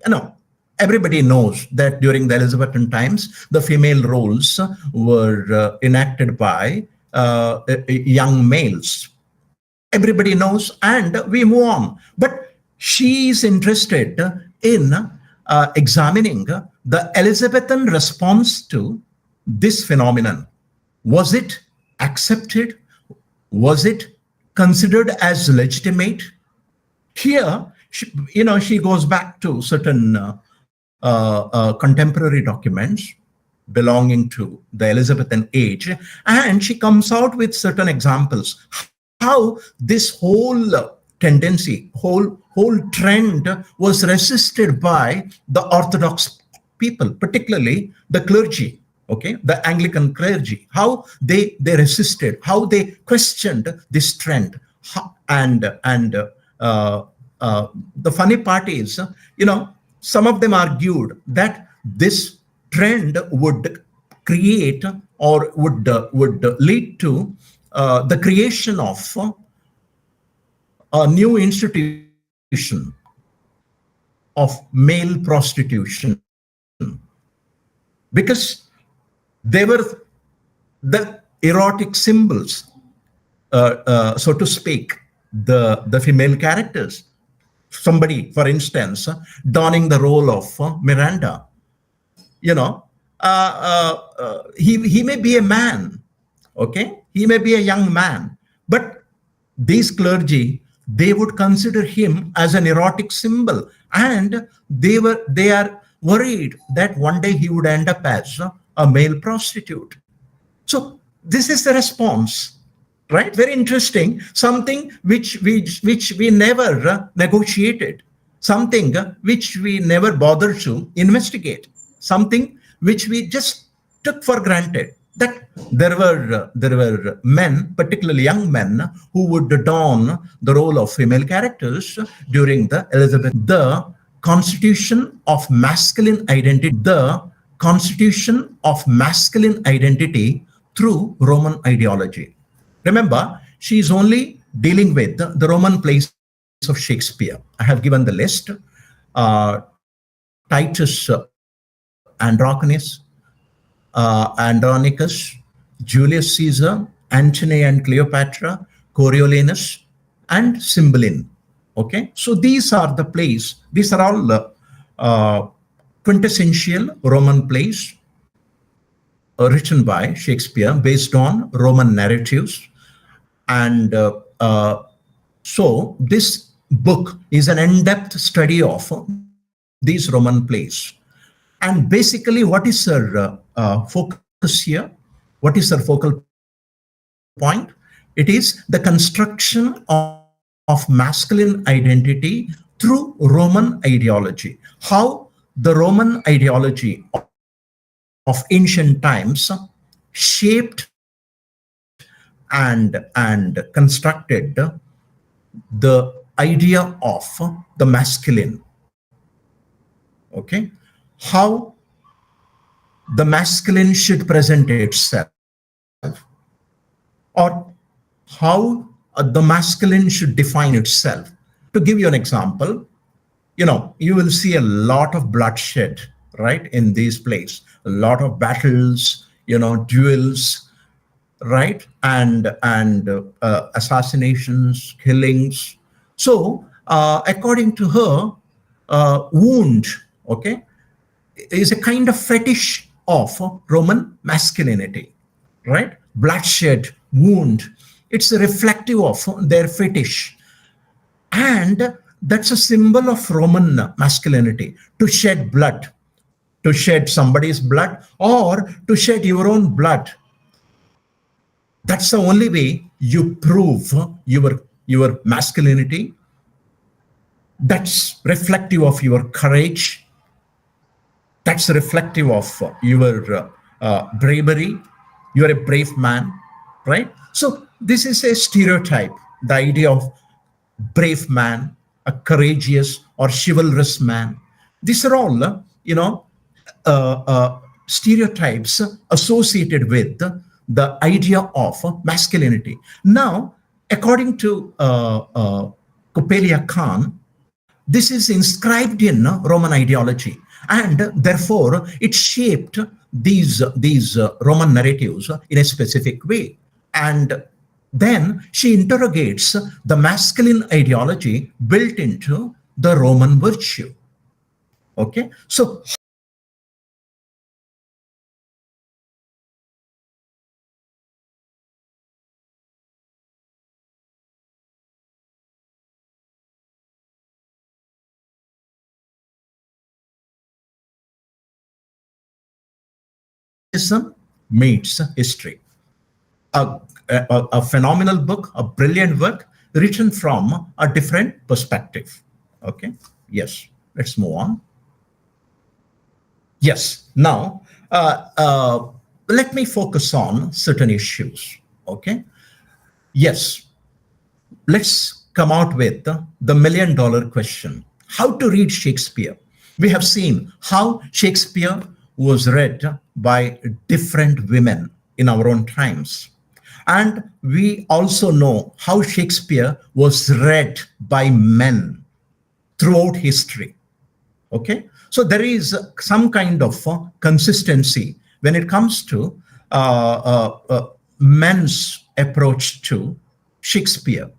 everybody knows that during the Elizabethan times, the female roles were enacted by young males. Everybody knows, and we move on. But she is interested in examining the Elizabethan response to this phenomenon. Was it accepted? Was it considered as legitimate? Here, she goes back to certain contemporary documents belonging to the Elizabethan age, and she comes out with certain examples how this whole tendency, whole trend was resisted by the Orthodox people, particularly the clergy, okay, the Anglican clergy, how they resisted, how they questioned this trend. The funny part is, some of them argued that this trend would create or would lead to the creation of a new institution of male prostitution, because they were the erotic symbols, so to speak, the female characters. Somebody, for instance, donning the role of Miranda, he may be a man, okay, he may be a young man, but these clergy, they would consider him as an erotic symbol, and they are worried that one day he would end up as a male prostitute. So this is the response, right? Very interesting. Something which we never negotiated, something which we never bothered to investigate, something which we just took for granted, that there were men, particularly young men, who would don the role of female characters during the Elizabeth. The constitution of masculine identity through Roman ideology. Remember, she is only dealing with the Roman plays of Shakespeare. I have given the list: Titus Andronicus, Julius Caesar, Antony and Cleopatra, Coriolanus, and Cymbeline. Okay, so these are the plays. These are all quintessential Roman plays written by Shakespeare based on Roman narratives. And so this book is an in-depth study of these Roman plays. And basically, what is her focus here? What is her focal point? It is the construction of masculine identity through Roman ideology. How the Roman ideology of ancient times shaped and constructed the idea of the masculine. Okay, how the masculine should present itself, or how the masculine should define itself. To give you an example, you will see a lot of bloodshed, right, in these plays, a lot of battles, duels, right, and assassinations, killings. So according to her, wound, okay, is a kind of fetish of Roman masculinity, right? Bloodshed, wound, it's a reflective of their fetish. And that's a symbol of Roman masculinity, to shed blood, to shed somebody's blood, or to shed your own blood. That's the only way you prove your masculinity. That's reflective of your courage. That's reflective of your bravery. You're a brave man, right? So this is a stereotype, the idea of brave man, a courageous or chivalrous man. These are all, stereotypes associated with the idea of masculinity. Now, according to Copelia Khan, this is inscribed in Roman ideology, and therefore it shaped these Roman narratives in a specific way. And then she interrogates the masculine ideology built into the Roman virtue. Okay, so meets history. A phenomenal book, a brilliant work, written from a different perspective. Okay, yes, let's move on. Yes. Now, let me focus on certain issues. Okay. Yes. Let's come out with the $1,000,000 question. How to read Shakespeare? We have seen how Shakespeare was read by different women in our own times. And we also know how Shakespeare was read by men throughout history. Okay, so there is some kind of consistency when it comes to men's approach to Shakespeare.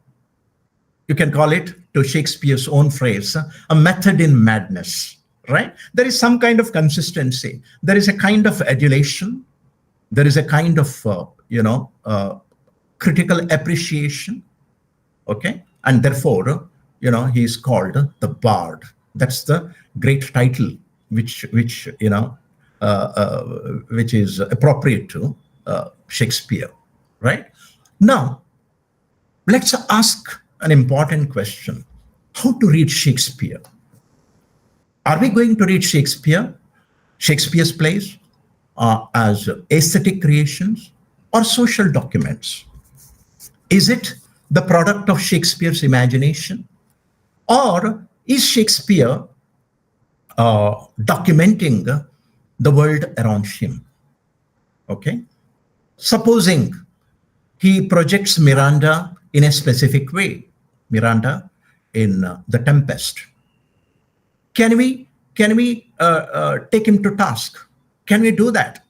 You can call it, to Shakespeare's own phrase, a method in madness, right? There is some kind of consistency. There is a kind of adulation. There is a kind of, critical appreciation. Okay. And therefore, he is called the Bard. That's the great title which is appropriate to Shakespeare, right? Now, let's ask an important question. How to read Shakespeare? Are we going to read Shakespeare's plays as aesthetic creations or social documents? Is it the product of Shakespeare's imagination? Or is Shakespeare documenting the world around him? Okay. Supposing he projects Miranda in a specific way, Miranda in The Tempest, can we take him to task? Can we do that?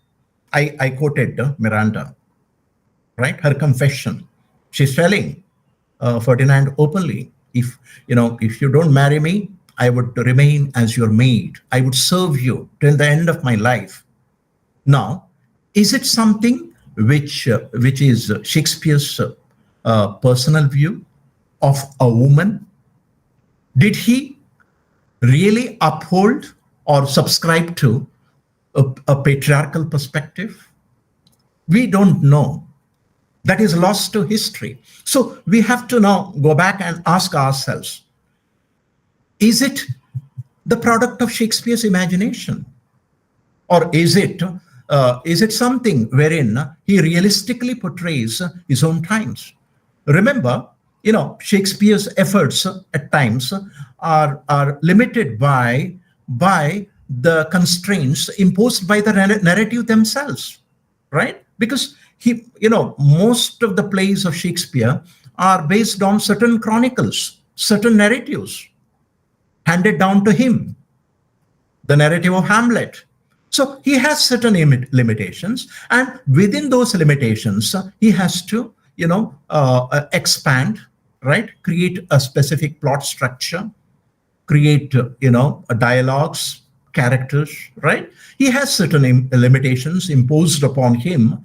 I quoted Miranda, right? Her confession. She's telling Ferdinand openly, if you don't marry me, I would remain as your maid. I would serve you till the end of my life. Now, is it something which is Shakespeare's personal view of a woman? Did he really uphold or subscribe to a patriarchal perspective? We don't know. That is lost to history. So we have to now go back and ask ourselves, is it the product of Shakespeare's imagination? Or is it something wherein he realistically portrays his own times? Remember, Shakespeare's efforts at times are limited by the constraints imposed by the narrative themselves, right? Because most of the plays of Shakespeare are based on certain chronicles, certain narratives handed down to him. The narrative of Hamlet. So he has certain limitations, and within those limitations, he has to, expand, right? Create a specific plot structure, create, dialogues, characters, right? He has certain limitations imposed upon him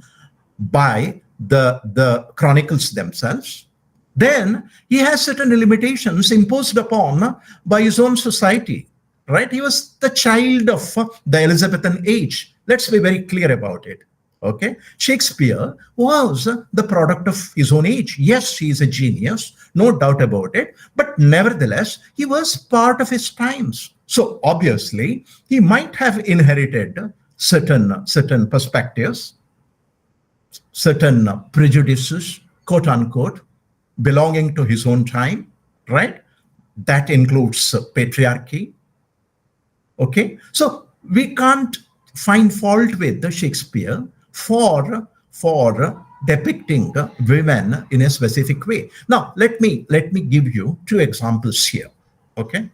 by the chronicles themselves. Then he has certain limitations imposed upon by his own society, right? He was the child of the Elizabethan age. Let's be very clear about it. Okay, Shakespeare was the product of his own age. Yes, he is a genius, no doubt about it. But nevertheless, he was part of his times. So obviously, he might have inherited certain perspectives, certain prejudices, quote unquote, belonging to his own time, right? That includes patriarchy. Okay, so we can't find fault with the Shakespeare for depicting women in a specific way. Now, let me give you two examples here. Okay,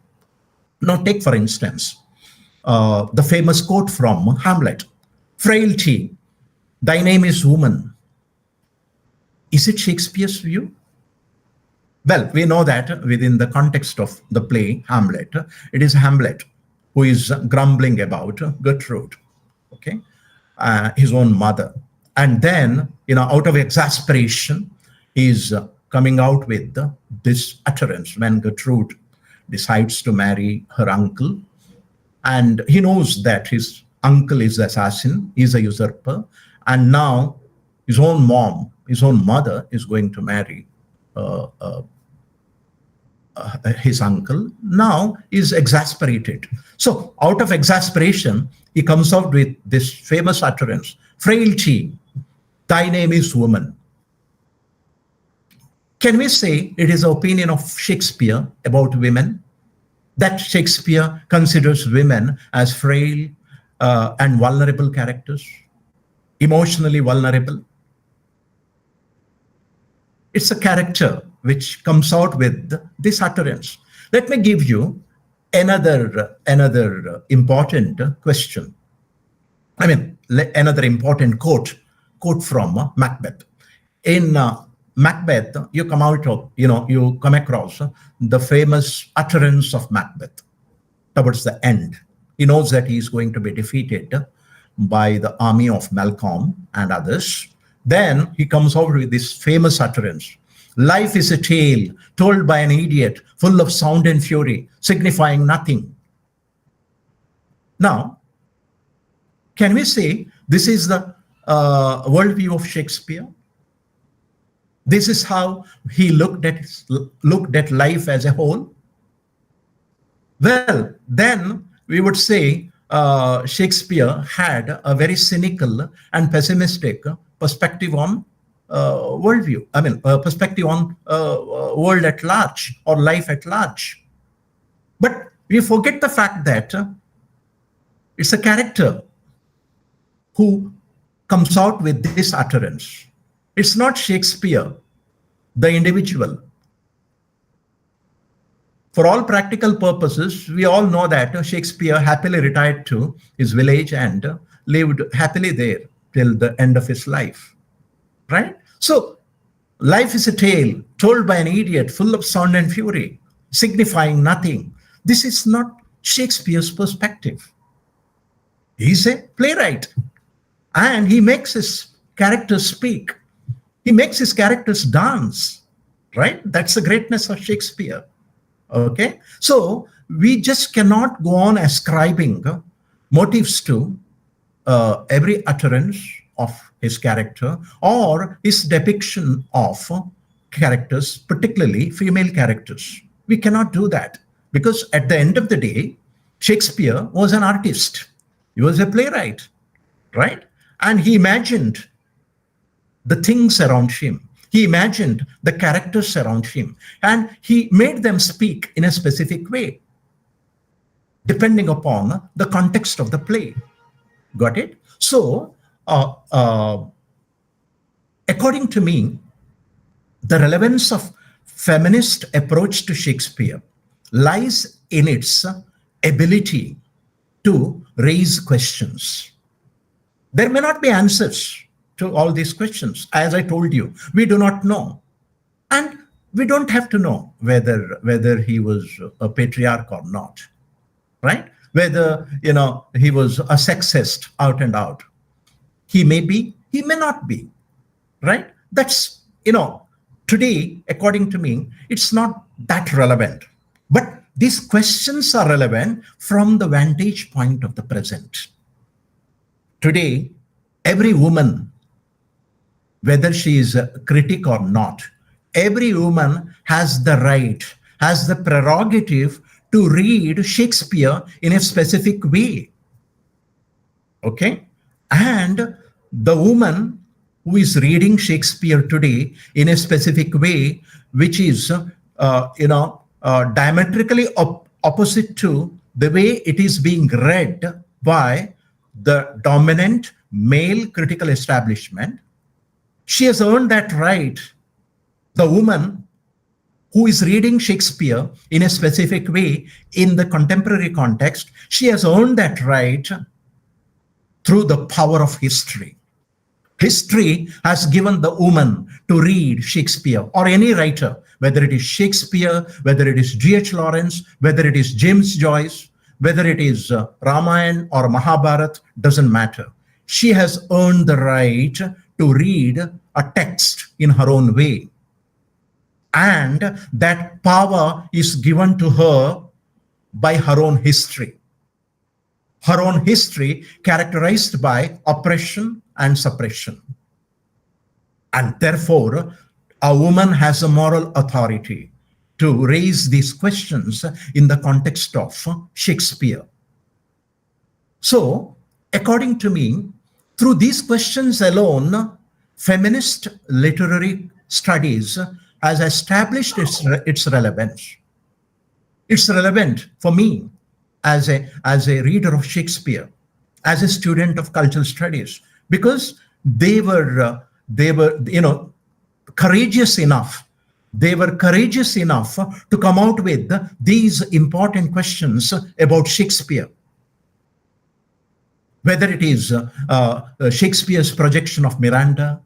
now take for instance the famous quote from Hamlet: "Frailty, thy name is woman." Is it Shakespeare's view? Well, we know that within the context of the play Hamlet, it is Hamlet who is grumbling about Gertrude, okay, his own mother. And then, out of exasperation, he's coming out with this utterance when Gertrude decides to marry her uncle. And he knows that his uncle is the assassin, he's a usurper. And now his own mom, his own mother is going to marry his uncle, now is exasperated. So out of exasperation, he comes out with this famous utterance, "Frailty, thy name is woman." Can we say it is the opinion of Shakespeare about women, that Shakespeare considers women as frail and vulnerable characters, emotionally vulnerable? It's a character which comes out with this utterance. Let me give you another important question. I mean, another important quote from Macbeth. In Macbeth, you come across the famous utterance of Macbeth towards the end. He knows that he is going to be defeated by the army of Malcolm and others. Then he comes out with this famous utterance: "Life is a tale told by an idiot, full of sound and fury, signifying nothing." Now, can we say this is the worldview of Shakespeare? This is how he looked at life as a whole? Well, then we would say Shakespeare had a very cynical and pessimistic perspective on worldview. I mean, perspective on world at large or life at large. But we forget the fact that it's a character who comes out with this utterance. It's not Shakespeare, the individual. For all practical purposes, we all know that Shakespeare happily retired to his village and lived happily there till the end of his life, right? So, life is a tale told by an idiot, full of sound and fury, signifying nothing. This is not Shakespeare's perspective. He's a playwright, and he makes his characters speak. He makes his characters dance, right? That's the greatness of Shakespeare. Okay, so we just cannot go on ascribing motives to every utterance of his character or his depiction of characters, particularly female characters. We cannot do that, because at the end of the day, Shakespeare was an artist. He was a playwright, right? And he imagined the things around him. He imagined the characters around him, and he made them speak in a specific way, depending upon the context of the play. Got it? So, according to me, the relevance of feminist approach to Shakespeare lies in its ability to raise questions. There may not be answers to all these questions. As I told you, we do not know. And we don't have to know whether he was a patriarch or not, right? Whether, he was a sexist out and out. He may be, he may not be, right? That's, today, according to me, it's not that relevant. But these questions are relevant from the vantage point of the present. Today, every woman, whether she is a critic or not, every woman has the right, has the prerogative to read Shakespeare in a specific way. Okay? And the woman who is reading Shakespeare today in a specific way, which is, diametrically opposite to the way it is being read by the dominant male critical establishment, she has earned that right. The woman who is reading Shakespeare in a specific way in the contemporary context, she has earned that right through the power of history. History has given the woman to read Shakespeare or any writer, whether it is Shakespeare, whether it is G.H. Lawrence, whether it is James Joyce, whether it is Ramayana or Mahabharata, doesn't matter. She has earned the right to read a text in her own way. And that power is given to her by her own history. Her own history characterized by oppression and suppression. And therefore, a woman has a moral authority to raise these questions in the context of Shakespeare. So, according to me, through these questions alone, feminist literary studies has established its relevance. It's relevant for me as a reader of Shakespeare, as a student of cultural studies, because they were courageous enough. They were courageous enough to come out with these important questions about Shakespeare. Whether it is Shakespeare's projection of Miranda,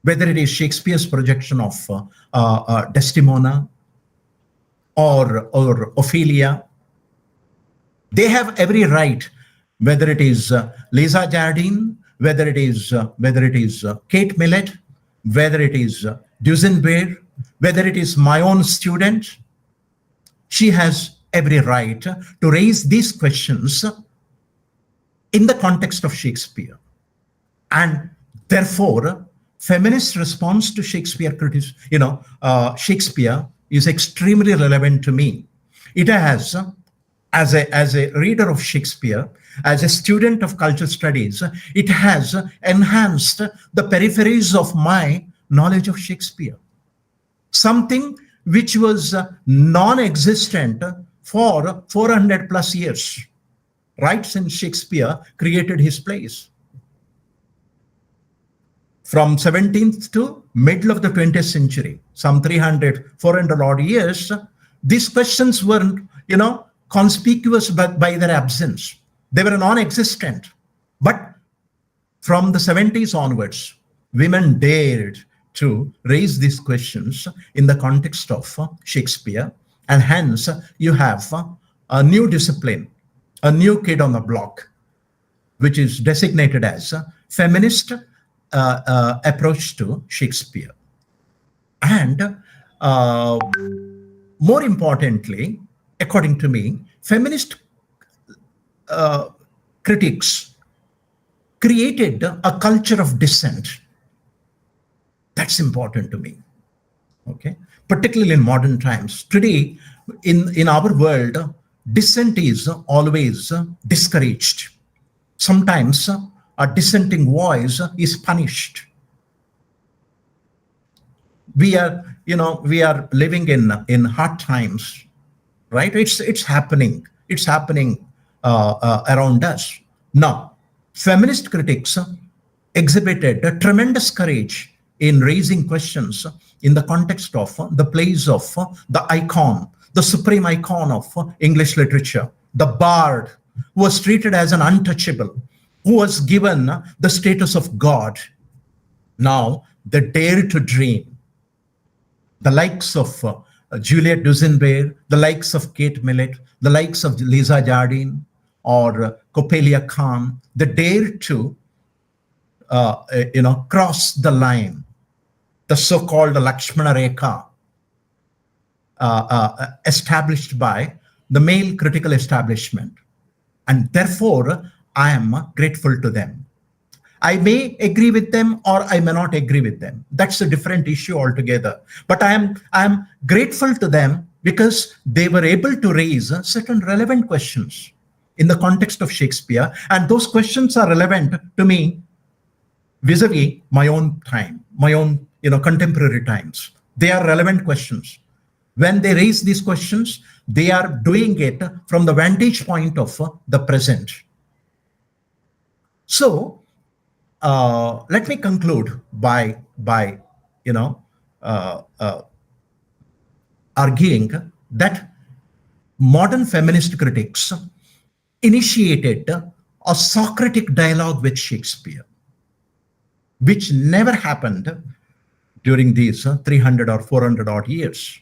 whether it is Shakespeare's projection of Desdemona or Ophelia, they have every right, whether it is Lisa Jardine, whether it is Kate Millett, whether it is Duesenberg, whether it is my own student, she has every right to raise these questions in the context of Shakespeare. And therefore, feminist response to Shakespeare Shakespeare is extremely relevant to me. It has, as a reader of Shakespeare, as a student of cultural studies, it has enhanced the peripheries of my knowledge of Shakespeare. Something which was non-existent for 400 plus years, right since Shakespeare created his plays. From 17th to middle of the 20th century, some 300, 400 odd years, these questions weren't, conspicuous by their absence. They were non-existent. But from the 70s onwards, women dared to raise these questions in the context of Shakespeare, and hence you have a new discipline, a new kid on the block, which is designated as a feminist approach to Shakespeare. And more importantly, according to me, feminist critics created a culture of dissent. That's important to me, okay? Particularly in modern times. Today, in our world, dissent is always discouraged. Sometimes a dissenting voice is punished. We are living in hard times, right? It's happening. It's happening around us. Now, feminist critics exhibited a tremendous courage in raising questions in the context of the plays of the icon, the supreme icon of English literature, the bard, who was treated as an untouchable, who was given the status of God. Now, they dare to dream. The likes of Juliet Duesenberg, the likes of Kate Millett, the likes of Lisa Jardine or Coppelia Khan, they dare to cross the line, the so-called Lakshmana Rekha established by the male critical establishment. And therefore, I am grateful to them. I may agree with them or I may not agree with them. That's a different issue altogether. But I am grateful to them because they were able to raise certain relevant questions in the context of Shakespeare. And those questions are relevant to me vis-a-vis my own time, my own contemporary times. They are relevant questions. When they raise these questions, they are doing it from the vantage point of the present. So let me conclude by arguing that modern feminist critics initiated a Socratic dialogue with Shakespeare, which never happened during these 300 or 400 odd years.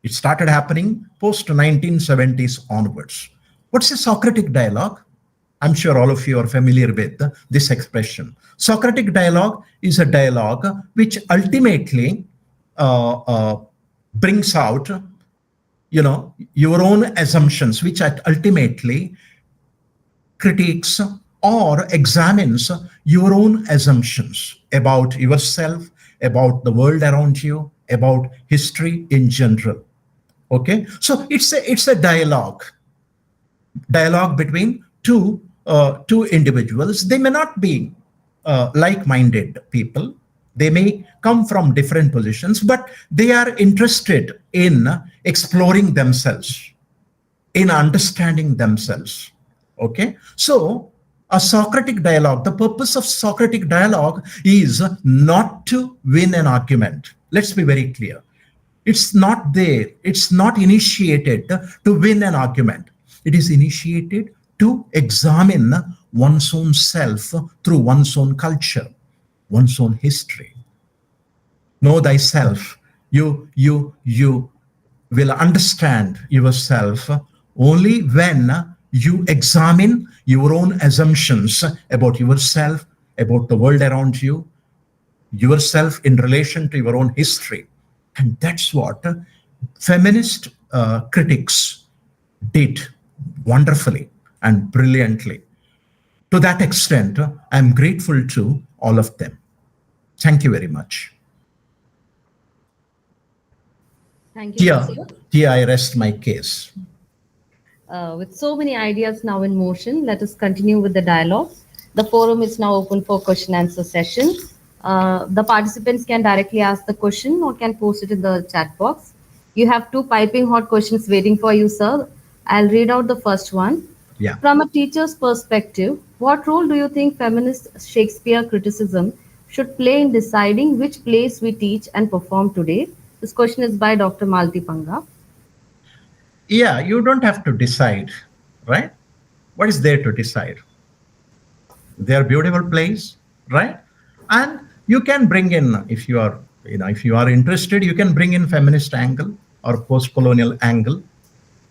It started happening post 1970s onwards. What's a Socratic dialogue? I'm sure all of you are familiar with this expression. Socratic dialogue is a dialogue which ultimately brings out, your own assumptions, which ultimately critiques or examines your own assumptions about yourself, about the world around you, about history in general. Okay, so it's a dialogue between two individuals. They may not be like-minded people. They may come from different positions, but they are interested in exploring themselves, in understanding themselves. Okay, so a Socratic dialogue, the purpose of Socratic dialogue is not to win an argument. Let's be very clear. It's not there, it's not initiated to win an argument. It is initiated to examine one's own self through one's own culture, one's own history. Know thyself. You will understand yourself only when you examine your own assumptions about yourself, about the world around you, yourself in relation to your own history. And that's what feminist critics did wonderfully and brilliantly. To that extent, I'm grateful to all of them. Thank you very much. Thank you, sir. Here I rest my case. With so many ideas now in motion, let us continue with the dialogue. The forum is now open for question answer session. The participants can directly ask the question or can post it in the chat box. You have two piping hot questions waiting for you, sir. I'll read out the first one. Yeah. From a teacher's perspective, what role do you think feminist Shakespeare criticism should play in deciding which plays we teach and perform today? This question is by Dr. Malti Panga. Yeah, you don't have to decide, right? What is there to decide? They are beautiful plays, right? And you can bring in, if you are interested, you can bring in feminist angle or post-colonial angle.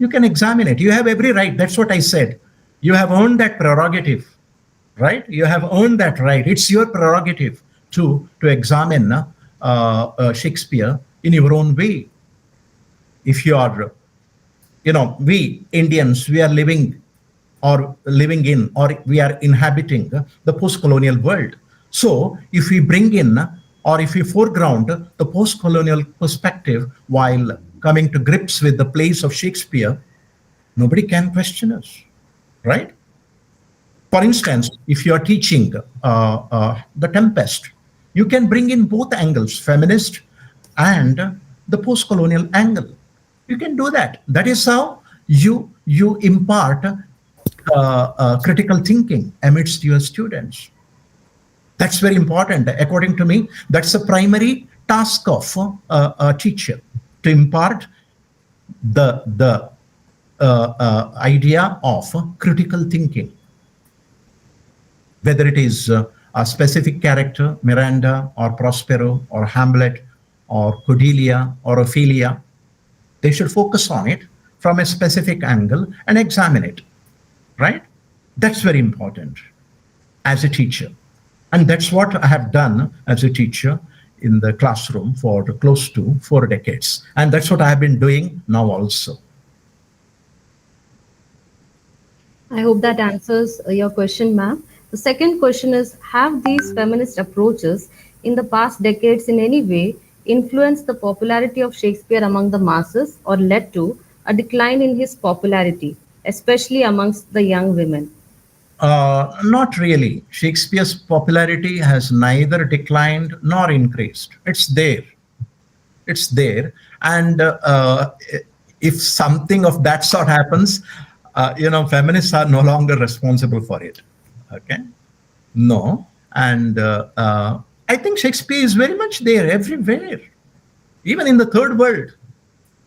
You can examine it. You have every right. That's what I said. You have earned that prerogative, right? You have earned that right. It's your prerogative to examine Shakespeare in your own way. If you are, we Indians, we are living in, or we are inhabiting the post-colonial world. So if we bring in, or if we foreground the post-colonial perspective while coming to grips with the plays of Shakespeare, nobody can question us, right? For instance, if you are teaching The Tempest, you can bring in both angles, feminist and the post-colonial angle. You can do that. That is how you impart critical thinking amidst your students. That's very important. According to me, that's the primary task of a teacher, to impart the idea of critical thinking. Whether it is a specific character, Miranda or Prospero or Hamlet or Cordelia or Ophelia, they should focus on it from a specific angle and examine it, right? That's very important as a teacher. And that's what I have done as a teacher in the classroom for close to 4 decades. And that's what I have been doing now also. I hope that answers your question, ma'am. The second question is, have these feminist approaches in the past decades in any way influenced the popularity of Shakespeare among the masses or led to a decline in his popularity, especially amongst the young women? Not really. Shakespeare's popularity has neither declined nor increased. It's there. It's there. And if something of that sort happens, feminists are no longer responsible for it. Okay? No. And I think Shakespeare is very much there everywhere, even in the third world,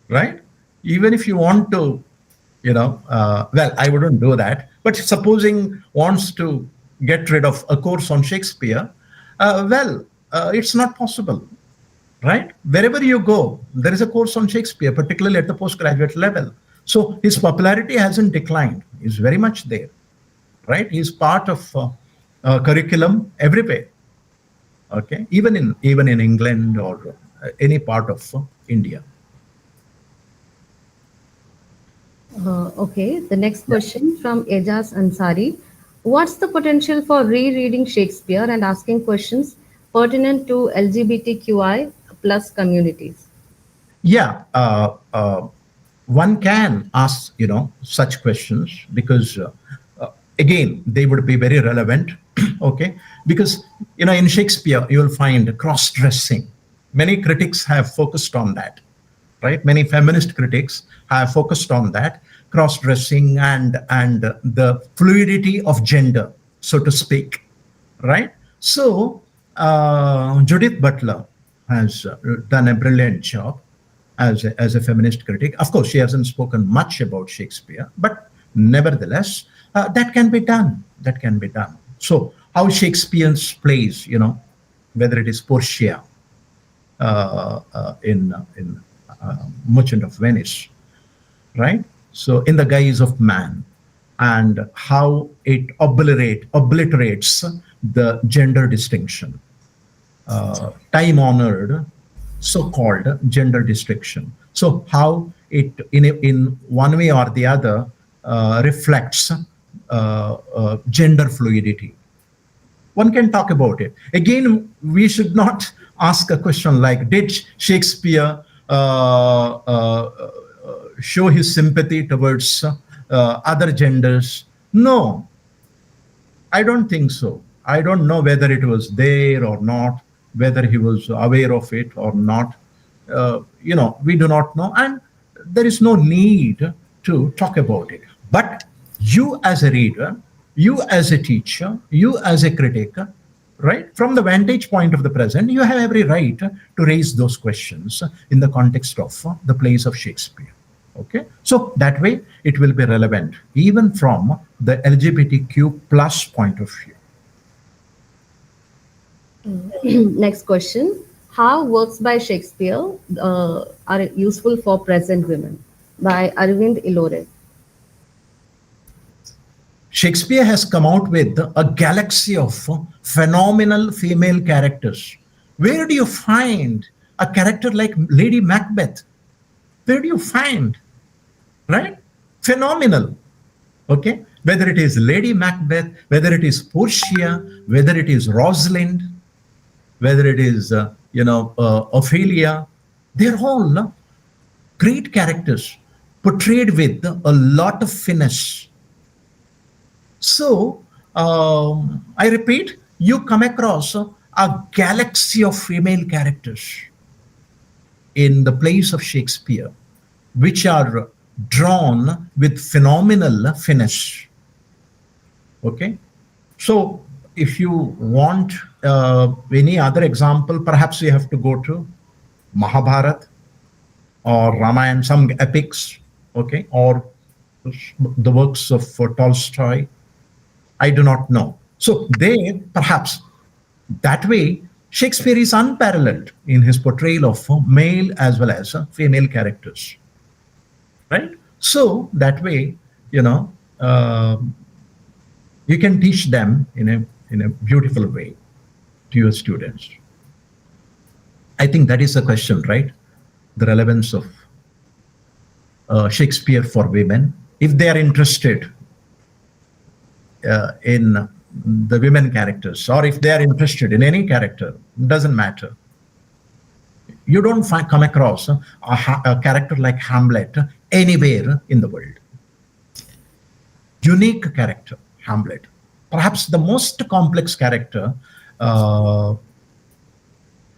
right? Even if you want to, well, I wouldn't do that. But supposing wants to get rid of a course on Shakespeare, it's not possible, right? Wherever you go, there is a course on Shakespeare, particularly at the postgraduate level. So his popularity hasn't declined. He's very much there, right? He's part of curriculum everywhere. Okay, even in England or any part of India. Okay, the next question from Ejaz Ansari. What's the potential for rereading Shakespeare and asking questions pertinent to LGBTQI plus communities? Yeah, one can ask, such questions because, again, they would be very relevant. Okay, because in Shakespeare you will find cross-dressing. Many critics have focused on that, right? Many feminist critics have focused on that cross-dressing and the fluidity of gender, so to speak, right? So Judith Butler has done a brilliant job as a feminist critic. Of course, she hasn't spoken much about Shakespeare, but nevertheless, that can be done. That can be done. So, how Shakespeare's plays, whether it is Portia in Merchant of Venice, right? So, in the guise of man, and how it obliterates the gender distinction, time-honored so-called gender distinction. So how it, in one way or the other, reflects gender fluidity. One can talk about it. Again, we should not ask a question like, did Shakespeare show his sympathy towards other genders? No, I don't think so. I don't know whether it was there or not, whether he was aware of it or not. We do not know, and there is no need to talk about it. But you as a reader, you as a teacher, you as a critic, right, from the vantage point of the present, you have every right to raise those questions in the context of the plays of Shakespeare. Okay, so that way it will be relevant even from the LGBTQ plus point of view. Next question. How works by Shakespeare are useful for present women? By Arvind Ilore. Shakespeare has come out with a galaxy of phenomenal female characters. Where do you find a character like Lady Macbeth? Where do you find? Right? Phenomenal. Okay? Whether it is Lady Macbeth, whether it is Portia, whether it is Rosalind, whether it is, Ophelia, they're all great characters portrayed with a lot of finesse. So, I repeat, you come across a galaxy of female characters in the plays of Shakespeare, which are drawn with phenomenal finesse. Okay? So, if you want any other example, perhaps you have to go to Mahabharata or Ramayana, some epics, okay, or the works of Tolstoy. I do not know. So they, perhaps, that way, Shakespeare is unparalleled in his portrayal of male as well as female characters, right? So that way, you can teach them in a beautiful way to your students. I think that is the question, right? The relevance of Shakespeare for women. If they are interested in the women characters, or if they are interested in any character, doesn't matter. You don't come across a character like Hamlet anywhere in the world. Unique character, Hamlet. Perhaps the most complex character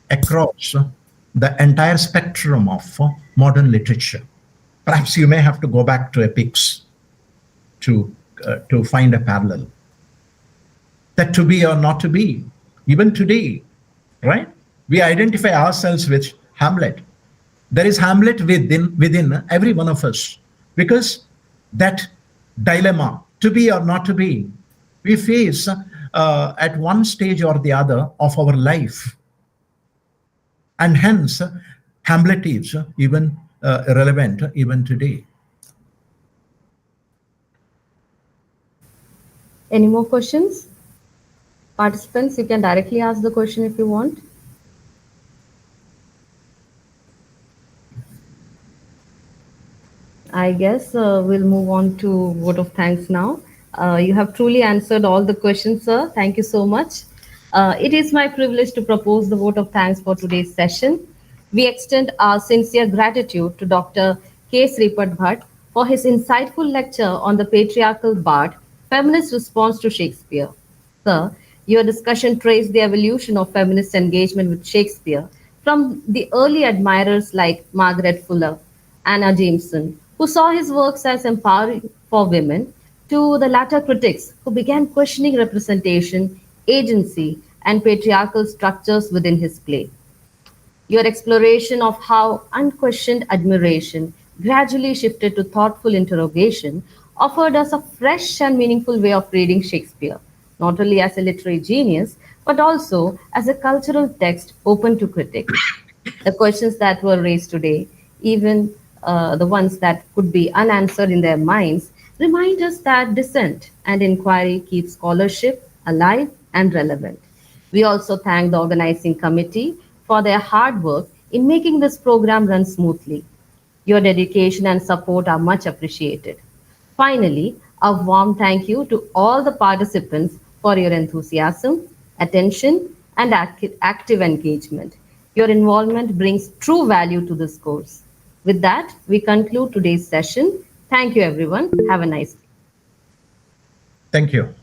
across the entire spectrum of modern literature. Perhaps you may have to go back to epics to find a parallel. That to be or not to be, even today, right? We identify ourselves with Hamlet. There is Hamlet within every one of us, because that dilemma, to be or not to be, we face at one stage or the other of our life. And hence, Hamlet is even relevant even today. Any more questions? Participants, you can directly ask the question if you want. I guess we'll move on to vote of thanks now. You have truly answered all the questions, sir. Thank you so much. It is my privilege to propose the vote of thanks for today's session. We extend our sincere gratitude to Dr. K. Sripad Bhatt for his insightful lecture on the patriarchal bard, feminist response to Shakespeare. Sir, your discussion traced the evolution of feminist engagement with Shakespeare from the early admirers like Margaret Fuller, Anna Jameson, who saw his works as empowering for women, to the latter critics who began questioning representation, agency, and patriarchal structures within his play. Your exploration of how unquestioned admiration gradually shifted to thoughtful interrogation offered us a fresh and meaningful way of reading Shakespeare, not only as a literary genius, but also as a cultural text open to critique. The questions that were raised today, even the ones that could be unanswered in their minds, remind us that dissent and inquiry keep scholarship alive and relevant. We also thank the organizing committee for their hard work in making this program run smoothly. Your dedication and support are much appreciated. Finally, a warm thank you to all the participants for your enthusiasm, attention, and active engagement. Your involvement brings true value to this course. With that, we conclude today's session. Thank you, everyone. Have a nice day. Thank you.